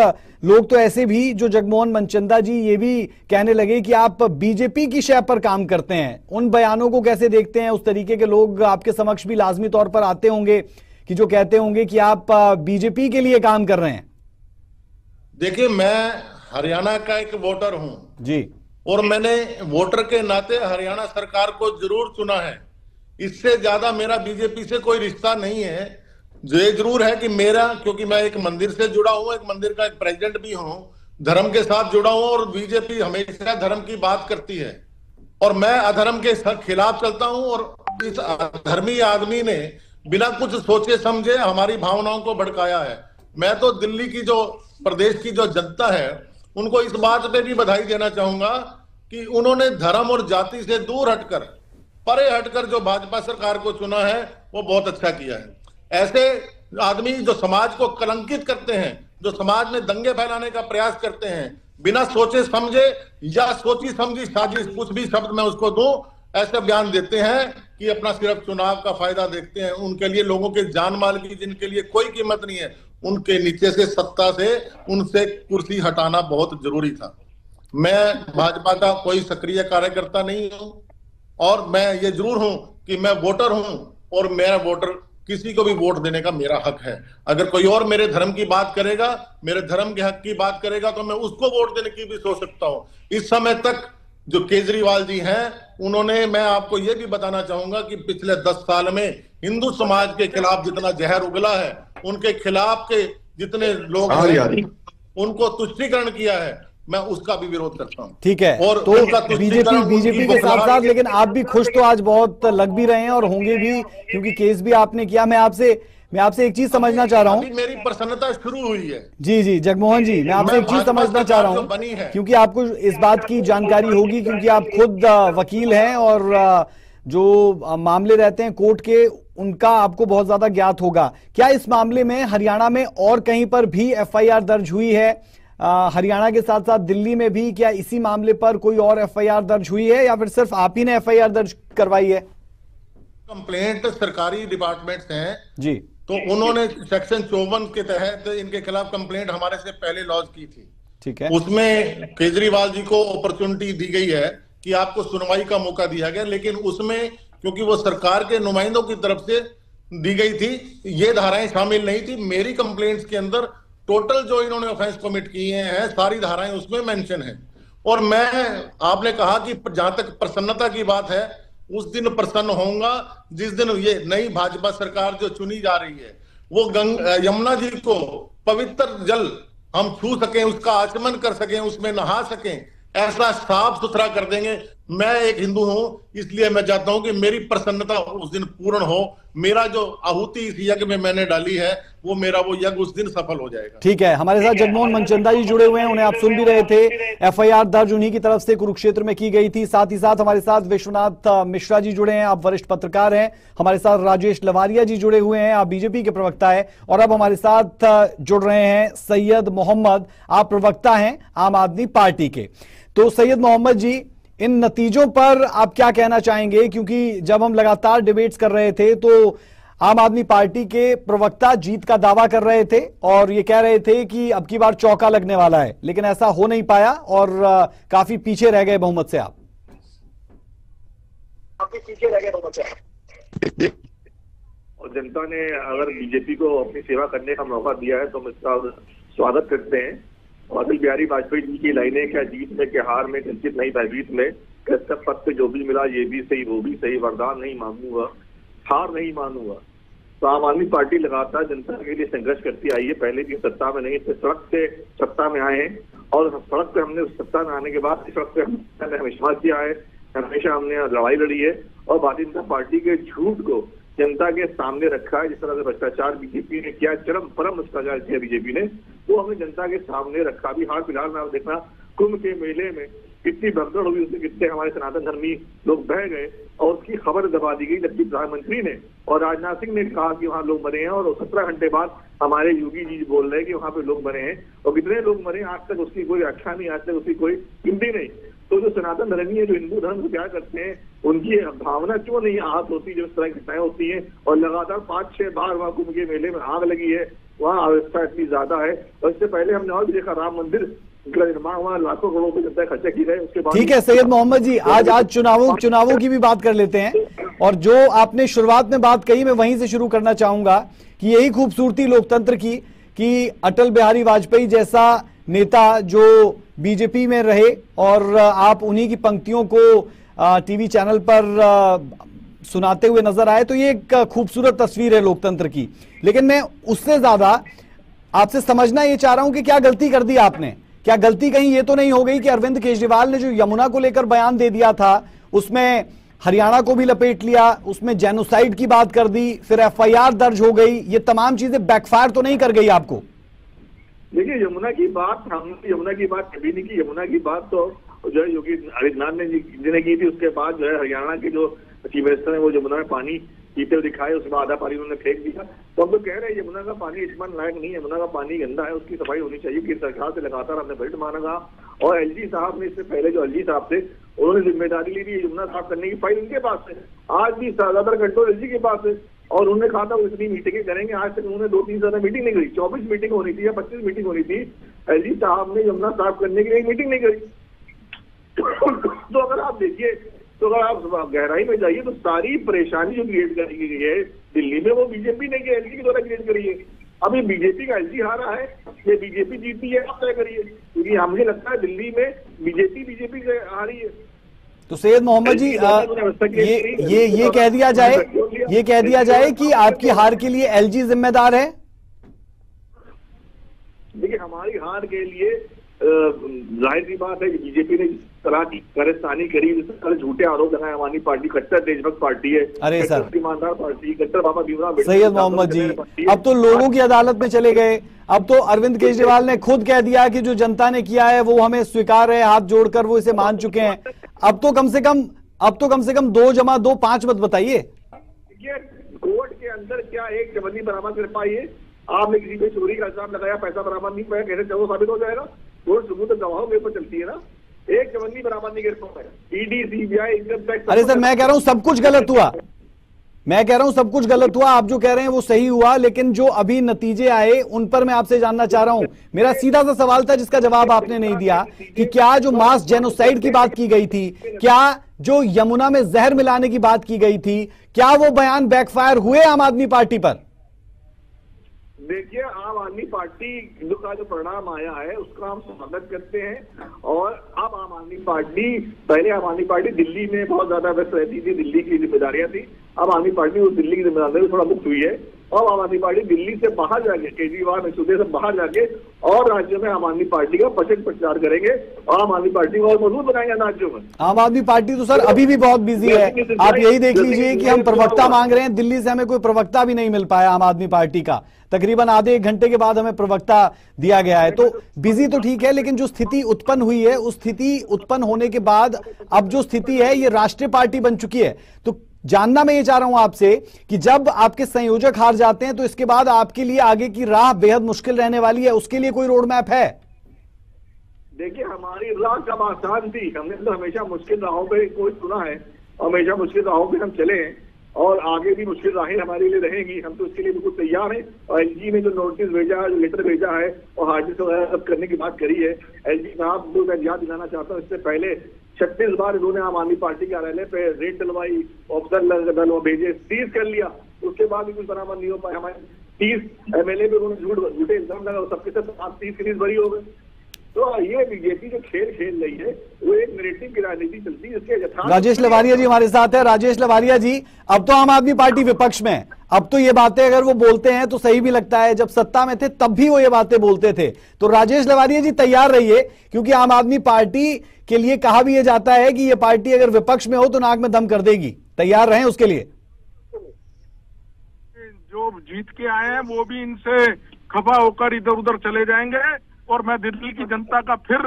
लोग तो ऐसे भी, जो जगमोहन मनचंदा जी ये भी कहने लगे कि आप बीजेपी की शय पर काम करते हैं। उन बयानों को कैसे देखते हैं? उस तरीके के लोग आपके समक्ष भी लाजमी तौर पर आते होंगे कि जो कहते होंगे कि आप बीजेपी के लिए काम कर रहे हैं। देखिए, मैं हरियाणा का एक वोटर हूं जी, और मैंने वोटर के नाते हरियाणा सरकार को जरूर चुना है। इससे ज्यादा मेरा बीजेपी से कोई रिश्ता नहीं है। ये जरूर है कि मेरा, क्योंकि मैं एक मंदिर से जुड़ा हूं, एक मंदिर का एक प्रेसिडेंट भी हूं, धर्म के साथ जुड़ा हूं, और बीजेपी हमेशा धर्म की बात करती है और मैं अधर्म के खिलाफ चलता हूं। और इस अधर्मी आदमी ने बिना कुछ सोचे समझे हमारी भावनाओं को भड़काया है। मैं तो दिल्ली की जो प्रदेश की जो जनता है उनको इस बात पे भी बधाई देना चाहूंगा कि उन्होंने धर्म और जाति से दूर हटकर, परे हटकर जो भाजपा सरकार को चुना है वो बहुत अच्छा किया है। ऐसे आदमी जो समाज को कलंकित करते हैं, जो समाज में दंगे फैलाने का प्रयास करते हैं, बिना सोचे समझे या सोची समझी साजिश, कुछ भी शब्द मैं उसको दूं, ऐसे बयान देते हैं कि अपना सिर्फ चुनाव का फायदा देखते हैं। उनके लिए लोगों के जान माल की जिनके लिए कोई कीमत नहीं है, उनके नीचे से सत्ता से उनसे कुर्सी हटाना बहुत जरूरी था। मैं भाजपा का कोई सक्रिय कार्यकर्ता नहीं हूं और मैं ये जरूर हूं कि मैं वोटर हूं और मेरा वोटर, किसी को भी वोट देने का मेरा हक है। अगर कोई और मेरे धर्म की बात करेगा, मेरे धर्म के हक की बात करेगा, तो मैं उसको वोट देने की भी सोच सकता हूं। इस समय तक जो केजरीवाल जी हैं, उन्होंने, मैं आपको यह भी बताना चाहूंगा कि पिछले 10 साल में हिंदू समाज के खिलाफ जितना जहर उगला है, उनके खिलाफ के जितने लोग हैं, उनको तुष्टीकरण किया है, मैं उसका भी विरोध करता हूं। ठीक है, और तो बीजेपी के साथ साथ, लेकिन आप भी खुश तो आज बहुत लग भी रहे हैं और होंगे भी, क्योंकि केस भी आपने किया। मैं आपसे एक चीज समझना चाह रहा हूँ। मेरी प्रसन्नता शुरू हुई है। जी जगमोहन जी, मैं आपसे एक चीज समझना चाह रहा हूँ, क्योंकि आपको इस बात की जानकारी होगी, क्योंकि आप खुद वकील हैं और जो मामले रहते हैं कोर्ट के, उनका आपको बहुत ज्यादा ज्ञात होगा। क्या इस मामले में हरियाणा में और कहीं पर भी एफआईआर दर्ज हुई है? हरियाणा के साथ साथ दिल्ली में भी क्या इसी मामले पर कोई और एफआईआर दर्ज हुई है, या फिर सिर्फ आप ही ने एफआईआर दर्ज करवाई है? कंप्लेंट सरकारी डिपार्टमेंट हैं जी, तो उन्होंने सेक्शन 54 के तहत इनके खिलाफ कंप्लेंट हमारे से पहले लॉन्च की थी। ठीक है, उसमें केजरीवाल जी को अपॉर्चुनिटी दी गई है कि आपको सुनवाई का मौका दिया गया, लेकिन उसमें क्योंकि वो सरकार के नुमाइंदों की तरफ से दी गई थी, ये धाराएं शामिल नहीं थी। मेरी कंप्लेंट्स के अंदर टोटल जो इन्होंने ऑफेंस कमिट किए हैं, सारी धाराएं उसमें मेंशन है। और मैं, आपने कहा कि जहां तक प्रसन्नता की बात है, उस दिन प्रसन्न होऊंगा जिस दिन ये नई भाजपा सरकार जो चुनी जा रही है, वो यमुना जी को पवित्र जल हम छू सकें, उसका आचमन कर सकें, उसमें नहा सकें, ऐसा साफ सुथरा कर देंगे। मैं एक हिंदू हूं, इसलिए मैं चाहता हूं कि मेरी प्रसन्नता उस दिन पूर्ण हो। मेरा जो आहुति इस यज्ञ में मैंने डाली है, वो मेरा वो यज्ञ उस दिन सफल हो जाएगा। ठीक है, हमारे साथ जगमोहन मनचंदा जी जुड़े हुए हैं, उन्हें आप सुन भी रहे थे। एफआईआर दर्ज उन्हीं की तरफ से कुरुक्षेत्र में की गई थी। साथ ही साथ हमारे साथ विश्वनाथ मिश्रा जी जुड़े हैं, आप वरिष्ठ पत्रकार हैं। हमारे साथ राजेश लवारिया जी जुड़े हुए हैं, आप बीजेपी के प्रवक्ता है। और अब हमारे साथ जुड़ रहे हैं सैयद मोहम्मद, आप प्रवक्ता हैं आम आदमी पार्टी के। तो सैयद मोहम्मद जी, इन नतीजों पर आप क्या कहना चाहेंगे? क्योंकि जब हम लगातार डिबेट्स कर रहे थे तो आम आदमी पार्टी के प्रवक्ता जीत का दावा कर रहे थे और ये कह रहे थे कि अब की बार चौका लगने वाला है, लेकिन ऐसा हो नहीं पाया और काफी पीछे रह गए बहुमत से। आप और जनता ने अगर बीजेपी को अपनी सेवा करने का मौका दिया है तो हम इसका स्वागत करते हैं। अटल बिहारी वाजपेयी जी की लाइनें, क्या जीत में क्या हार में, निश्चित नहीं भयभीत में, कर्तव्य पथ पे जो भी मिला ये भी सही वो भी सही, वरदान नहीं मांगूंगा, हार नहीं मानूंगा। तो आम आदमी पार्टी लगातार जनता के लिए संघर्ष करती आई है। पहले भी सत्ता में नहीं थे, सड़क से सत्ता में आए हैं और सड़क पे हमने सत्ता में आने के बाद सड़क पे हमने विश्वास किया है, हमेशा हमने लड़ाई लड़ी है और भारतीय जनता पार्टी के झूठ को जनता के सामने रखा है। जिस तरह से भ्रष्टाचार बीजेपी ने किया, चरम परम भ्रष्टाचार किया बीजेपी ने, वो हमने जनता के सामने रखा। अभी हाल फिलहाल में आप देखना, कुंभ के मेले में कितनी भगदड़ हुई उसमें, कितने हमारे सनातन धर्मी लोग बह गए और उसकी खबर दबा दी गई, जबकि प्रधानमंत्री ने और राजनाथ सिंह ने कहा कि वहाँ लोग मरे हैं, और 17 घंटे बाद हमारे योगी जी बोल रहे हैं कि वहाँ पे लोग मरे हैं, और कितने लोग मरे आज तक उसकी कोई व्याख्या नहीं, आज तक उसकी कोई गिनती नहीं। तो जो सनातन धर्मी है, जो हिंदू धर्म को प्यार करते हैं, उनकी भावना क्यों नहीं आहत होती जब इस तरह की घटनाएं होती हैं। और लगातार 5-6 बार वहाँ कुंभ के मेले में आग लगी है, वहाँ अवस्था इतनी ज्यादा है। और इससे पहले हमने और भी देखा, राम मंदिर का निर्माण वहाँ लाखों करोड़ रुपए जनता खर्चा की गए, उसके बाद। ठीक है सैयद मोहम्मद जी, आज चुनावों की भी बात कर लेते हैं। और जो आपने शुरुआत में बात कही, मैं वहीं से शुरू करना चाहूंगा कि यही खूबसूरती लोकतंत्र की कि अटल बिहारी वाजपेयी जैसा नेता जो बीजेपी में रहे और आप उन्हीं की पंक्तियों को टीवी चैनल पर सुनाते हुए नजर आए, तो ये एक खूबसूरत तस्वीर है लोकतंत्र की। लेकिन मैं उससे ज्यादा आपसे समझना ये चाह रहा हूं कि क्या गलती कर दी आपने? क्या गलती कहीं ये तो नहीं हो गई कि अरविंद केजरीवाल ने जो यमुना को लेकर बयान दे दिया था, उसमें हरियाणा को भी लपेट लिया, उसमें जेनोसाइड की बात कर दी, फिर एफआईआर दर्ज हो गई, ये तमाम चीजें बैकफायर तो नहीं कर गई आपको? देखिए, यमुना की बात हमने यमुना की बात कभी नहीं की। यमुना की बात तो जो है योगी आदित्यनाथ ने की थी। उसके बाद जो है हरियाणा के जो चीफ मिनिस्टर है वो यमुना में पानी पीते हुए दिखाए, उसके बाद आधा पानी उन्होंने फेंक दिया। तो हम लोग कह रहे हैं यमुना का पानी इस्तेमाल लायक नहीं है, यमुना का पानी गंदा है, उसकी सफाई होनी चाहिए। कि सरकार से लगातार हमने बजट मांगा, और एलजी साहब ने, इससे पहले जो एलजी साहब थे, उन्होंने जिम्मेदारी ली थी यमुना साफ करने की, फाइल उनके पास है। आज भी ज्यादातर कंट्रोल एलजी के पास है, और उन्होंने कहा था वो इतनी मीटिंगें करेंगे। आज तक उन्होंने 2-3 ज्यादा मीटिंग नहीं करी। 24 मीटिंग होनी थी या 25 मीटिंग होनी थी, एलजी साहब ने यमुना साफ करने के लिए मीटिंग नहीं करी। तो अगर आप देखिए, तो अगर आप गहराई में जाइए तो सारी परेशानी जो क्रिएट करी गई है दिल्ली में, वो बीजेपी ने की, एलजी के द्वारा क्रिएट करी है। अभी बीजेपी का एलजी हारा है, ये बीजेपी जीती है, आप तय करिए, क्योंकि मुझे लगता है दिल्ली में बीजेपी से हारी है। तो सैयद मोहम्मद जी, ये कह दिया जाए कि आपकी हार के लिए एलजी जिम्मेदार है? देखिए, हमारी हार के लिए जाहिर सी बात है कि बीजेपी ने जिस तरह की कारस्तानी करी, जिस तरह झूठे आरोप लगाए, आम आदमी पार्टी कट्टर देशभक्त पार्टी है, अरे सर, ईमानदार पार्टी, कट्टर बाबा भीमराव। सैयद मोहम्मद जी, अब तो लोगों की अदालत में चले गए। अब तो अरविंद केजरीवाल ने खुद कह दिया कि जो जनता ने किया है वो हमें स्वीकार है, हाथ जोड़कर वो इसे मान चुके हैं। अब तो कम से कम 2 + 2 5 मत बताइए। कोर्ट के अंदर क्या एक चबंदी बरामद कर पाई है? आपने किसी पे चोरी का इल्जाम लगाया, पैसा बरामद नहीं पाया, कैसे वो साबित हो जाएगा? कोर्ट सबूत गवाहों के ऊपर चलती है ना। एक चबंदी बरामद नहीं कर पाया। ED, CBI, income tax. अरे सर, मैं कह रहा हूं सब कुछ गलत हुआ, आप जो कह रहे हैं वो सही हुआ, लेकिन जो अभी नतीजे आए उन पर मैं आपसे जानना चाह रहा हूं। मेरा सीधा सा सवाल था जिसका जवाब आपने नहीं दिया कि क्या जो मास जेनोसाइड की बात की गई थी, क्या जो यमुना में जहर मिलाने की बात की गई थी, क्या वो बयान बैकफायर हुए आम आदमी पार्टी पर? देखिए, आम आदमी पार्टी का जो परिणाम आया है उसका हम स्वागत करते हैं। और अब आम आदमी पार्टी दिल्ली में बहुत ज्यादा व्यस्त रहती थी, दिल्ली की जिम्मेदारियां थी। अब आदमी पार्टी उस दिल्ली की जिम्मेदारी थोड़ा मुक्त हुई है, और आम आदमी पार्टी दिल्ली से बाहर जाके, केजरीवाल मसूदे से बाहर जाके और राज्यों में आम आदमी पार्टी का प्रचंड प्रचार करेंगे, और आम आदमी पार्टी को और मजबूत बनाएंगे राज्यों में। आम आदमी पार्टी तो सर अभी भी बहुत बिजी है। आप यही देख लीजिए कि हम प्रवक्ता मांग रहे हैं, दिल्ली से हमें कोई प्रवक्ता भी नहीं मिल पाया आम आदमी पार्टी का। तकरीबन आधे 1 घंटे के बाद हमें प्रवक्ता दिया गया है। तो बिजी तो ठीक है, लेकिन जो स्थिति उत्पन्न हुई है, उस स्थिति उत्पन्न होने के बाद अब जो स्थिति है ये राष्ट्रीय पार्टी बन चुकी है। तो जानना मैं ये चाह रहा हूं आपसे कि जब आपके संयोजक हार जाते हैं तो इसके बाद आपके लिए आगे की राह बेहद मुश्किल रहने वाली है, उसके लिए कोई रोड मैप है? देखिए, हमारी राह कब आसान थी? हमने तो हमेशा मुश्किल राहों पे कोई सुना है, हमेशा मुश्किल राहों पे हम चले हैं, और आगे भी मुश्किल राहें हमारे लिए रहेंगी। हम तो इसके लिए बिल्कुल तैयार हैं। और एलजी ने जो नोटिस भेजा है, जो लेटर भेजा है, और हार्ड डिस्क वगैरह सब करने की बात करी है, एलजी साहब को मैं याद दिलाना चाहता हूँ, इससे पहले 36 बार इन्होंने आम आदमी पार्टी कार्यालय पे रेड डलवाई, ऑफिसर भेजे, सीज कर लिया, उसके बाद भी कुछ बरामद नहीं हो पाया। हमारे 30 एमएलए पे उन्होंने झूठे इल्जाम लगा, सबके साथ 30 के 30 बरी हो गए। तो ये बीजेपी जो खेल खेल रही है वो एक नैरेटिव की राजनीति चलती है, इसके राजेश लवारिया जी हमारे साथ है। राजेश लवारिया जी, अब तो आम आदमी पार्टी विपक्ष में, अब तो ये बातें अगर वो बोलते हैं तो सही भी लगता है, जब सत्ता में थे तब भी वो ये बातें बोलते थे। तो राजेश लवारिया जी तैयार रहिए, क्योंकि आम आदमी पार्टी के लिए कहा भी ये जाता है कि ये पार्टी अगर विपक्ष में हो तो नाक में दम कर देगी। तैयार रहें उसके लिए। जो जीत के आए हैं वो भी इनसे खफा होकर इधर उधर चले जाएंगे, और मैं दिल्ली की जनता का फिर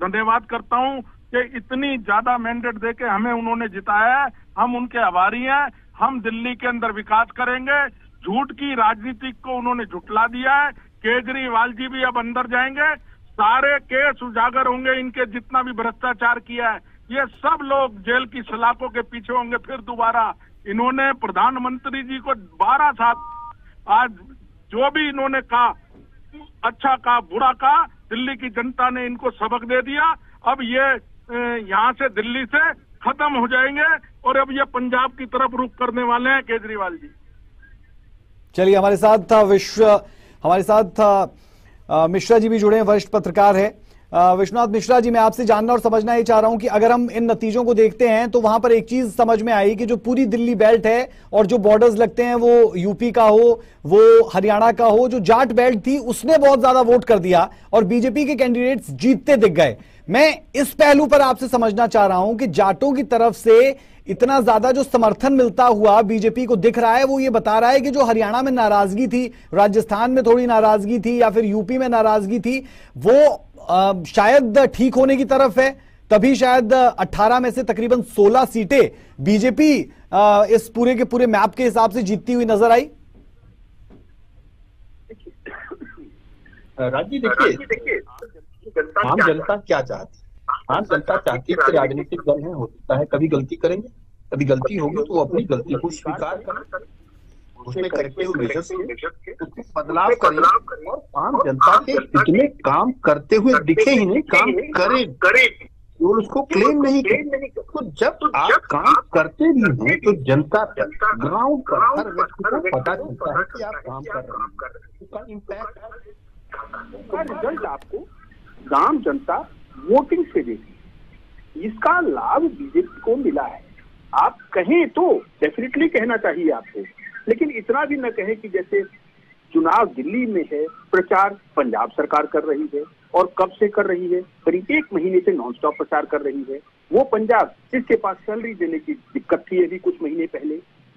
धन्यवाद करता हूं कि इतनी ज्यादा मैंडेट देके हमें उन्होंने जिताया है, हम उनके आभारी हैं। हम दिल्ली के अंदर विकास करेंगे। झूठ की राजनीति को उन्होंने झुटला दिया है। केजरीवाल जी भी अब अंदर जाएंगे, सारे केस उजागर होंगे, इनके जितना भी भ्रष्टाचार किया है ये सब लोग जेल की सलाखों के पीछे होंगे फिर दोबारा। इन्होंने प्रधानमंत्री जी को 12 साल, आज जो भी इन्होंने कहा, अच्छा कहा बुरा कहा, दिल्ली की जनता ने इनको सबक दे दिया। अब ये यहाँ से दिल्ली से खत्म हो जाएंगे और अब ये पंजाब की तरफ रुख करने वाले हैं केजरीवाल जी। चलिए, हमारे साथ मिश्रा जी भी जुड़े हैं, वरिष्ठ पत्रकार है। विश्वनाथ मिश्रा जी, मैं आपसे जानना और समझना ये चाह रहा हूं कि अगर हम इन नतीजों को देखते हैं तो वहां पर एक चीज समझ में आई कि जो पूरी दिल्ली बेल्ट है और जो बॉर्डर्स लगते हैं, वो यूपी का हो, वो हरियाणा का हो, जो जाट बेल्ट थी उसने बहुत ज्यादा वोट कर दिया और बीजेपी के कैंडिडेट्स जीतते दिख गए। मैं इस पहलू पर आपसे समझना चाह रहा हूं कि जाटों की तरफ से इतना ज्यादा जो समर्थन मिलता हुआ बीजेपी को दिख रहा है, वो ये बता रहा है कि जो हरियाणा में नाराजगी थी, राजस्थान में थोड़ी नाराजगी थी या फिर यूपी में नाराजगी थी, वो शायद ठीक होने की तरफ है। तभी शायद 18 में से तकरीबन 16 सीटें बीजेपी इस पूरे के पूरे मैप के हिसाब से जीतती हुई नजर आई। राजी, देखिए आम जनता क्या चाहती है? आम जनता चाहती है कि राजनीतिक दल है, हो सकता है कभी गलती करेंगे, कभी गलती होगी तो अपनी गलती को स्वीकार करें, उसमें करेक्टिव मेजर्स के उसमें बदलाव करें और आम जनता के इतने काम करते हुए दिखे ही नहीं, काम करें और उसको क्लेम नहीं करें। तो जब आप काम करते भी हैं तो जनता ग्राउंड पर हर व्यक्ति को पता चलता है कि आप काम कर रहे हैं, उसका इम्पैक्ट, उसका रिजल्ट आपको आम जनता वोटिंग से देती। इसका लाभ बीजेपी को मिला है। आप कहें तो डेफिनेटली कहना चाहिए आपको, लेकिन इतना भी न कहे कि जैसे चुनाव दिल्ली में है, प्रचार पंजाब सरकार कर रही है और कब से कर रही है, करीब 1 महीने से नॉनस्टॉप प्रचार कर रही है। वो पंजाब जिसके पास सैलरी देने की दिक्कत थी अभी कुछ महीने पहले,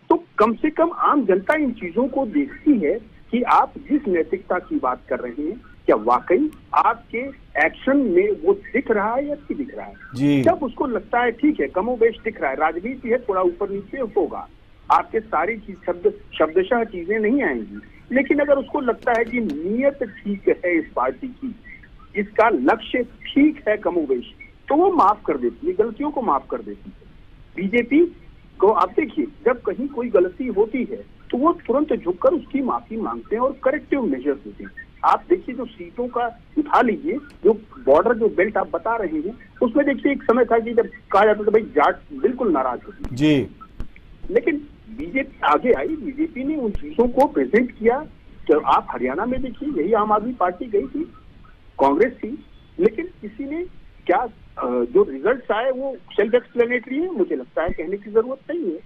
तो कम से कम आम जनता इन चीजों को देखती है कि आप जिस नैतिकता की बात कर रहे हैं क्या वाकई आपके एक्शन में वो दिख रहा है या नहीं दिख रहा है। जब उसको लगता है ठीक है कमोबेश दिख रहा है, राजनीति है, थोड़ा ऊपर नीचे होगा, आपके सारी चीज शब्दशः चीजें नहीं आएंगी, लेकिन अगर उसको लगता है कि नीयत ठीक है इस पार्टी की, इसका लक्ष्य ठीक है कमोबेश, तो वो माफ कर देती है, गलतियों को माफ कर देती है। बीजेपी को आप देखिए, जब कहीं कोई गलती होती है तो वो तुरंत झुककर उसकी माफी मांगते हैं और करेक्टिव मेजर्स लेते हैं। आप देखिए जो सीटों का उठा लीजिए, जो बॉर्डर जो बेल्ट आप बता रहे हैं, उसमें देखिए एक समय था कि जब कहा जाता था भाई जाट बिल्कुल नाराज होती जी, लेकिन बीजेपी आगे आई, बीजेपी ने उन चीजों को प्रेजेंट किया। तो आप हरियाणा में देखिए, यही आम आदमी पार्टी गई थी, कांग्रेस थी, लेकिन किसी ने क्या जो रिजल्ट्स आए वो सेल्फ एक्सप्लेनेटरी है, मुझे लगता है कहने की जरूरत नहीं है।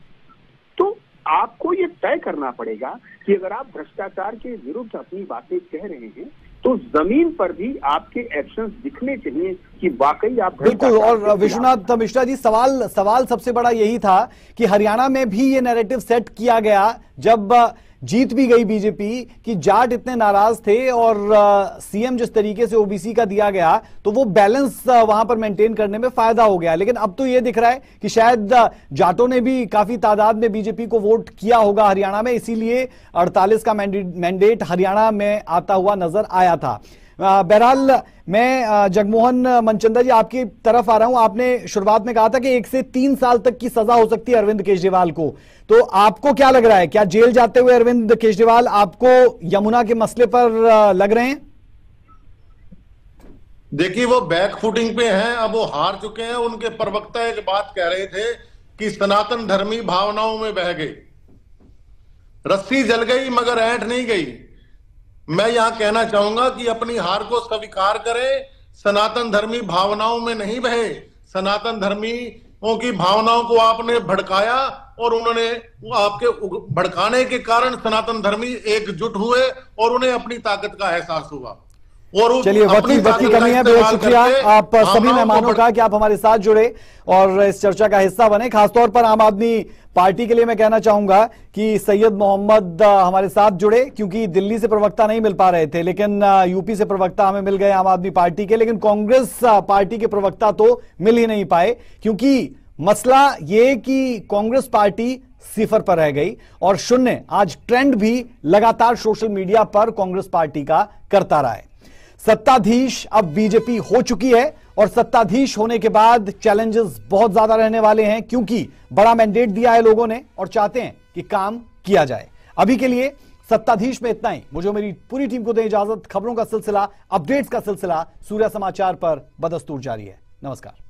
तो आपको ये तय करना पड़ेगा कि अगर आप भ्रष्टाचार के विरुद्ध अपनी बातें कह रहे हैं तो जमीन पर भी आपके एक्शंस दिखने चाहिए कि वाकई आप बिल्कुल। और विश्वनाथ मिश्रा जी, सवाल सबसे बड़ा यही था कि हरियाणा में भी ये नैरेटिव सेट किया गया जब जीत भी गई बीजेपी कि जाट इतने नाराज थे और सीएम जिस तरीके से ओबीसी का दिया गया तो वो बैलेंस वहां पर मेंटेन करने में फायदा हो गया। लेकिन अब तो ये दिख रहा है कि शायद जाटों ने भी काफी तादाद में बीजेपी को वोट किया होगा हरियाणा में, इसीलिए 48 का मैंडेट हरियाणा में आता हुआ नजर आया था। बहरहाल मैं जगमोहन मनचंदा जी आपकी तरफ आ रहा हूं। आपने शुरुआत में कहा था कि 1 से 3 साल तक की सजा हो सकती है अरविंद केजरीवाल को, तो आपको क्या लग रहा है, क्या जेल जाते हुए अरविंद केजरीवाल आपको यमुना के मसले पर लग रहे हैं? देखिए वो बैक फुटिंग पे हैं, अब वो हार चुके हैं। उनके प्रवक्ता एक बात कह रहे थे कि सनातन धर्मी भावनाओं में बह गई, रस्सी जल गई मगर ऐंठ नहीं गई। मैं यहां कहना चाहूंगा कि अपनी हार को स्वीकार करें, सनातन धर्मी भावनाओं में नहीं बहे। सनातन धर्मियों की भावनाओं को आपने भड़काया और उन्होंने आपके भड़काने के कारण सनातन धर्मी एकजुट हुए और उन्हें अपनी ताकत का एहसास हुआ। और चलिए, वक्त की कमी है, बहुत शुक्रिया आप सभी मेहमानों का कि आप हमारे साथ जुड़े और इस चर्चा का हिस्सा बने। खासतौर पर आम आदमी पार्टी के लिए मैं कहना चाहूंगा कि सैयद मोहम्मद हमारे साथ जुड़े, क्योंकि दिल्ली से प्रवक्ता नहीं मिल पा रहे थे, लेकिन यूपी से प्रवक्ता हमें मिल गए आम आदमी पार्टी के, लेकिन कांग्रेस पार्टी के प्रवक्ता तो मिल ही नहीं पाए, क्योंकि मसला ये कि कांग्रेस पार्टी सिफर पर रह गई और शून्य आज ट्रेंड भी लगातार सोशल मीडिया पर कांग्रेस पार्टी का करता रहा है। सत्ताधीश अब बीजेपी हो चुकी है और सत्ताधीश होने के बाद चैलेंजेस बहुत ज्यादा रहने वाले हैं, क्योंकि बड़ा मैंडेट दिया है लोगों ने और चाहते हैं कि काम किया जाए। अभी के लिए सत्ताधीश में इतना ही। मुझे मेरी पूरी टीम को दें इजाजत। खबरों का सिलसिला, अपडेट्स का सिलसिला सूर्य समाचार पर बदस्तूर जारी है। नमस्कार।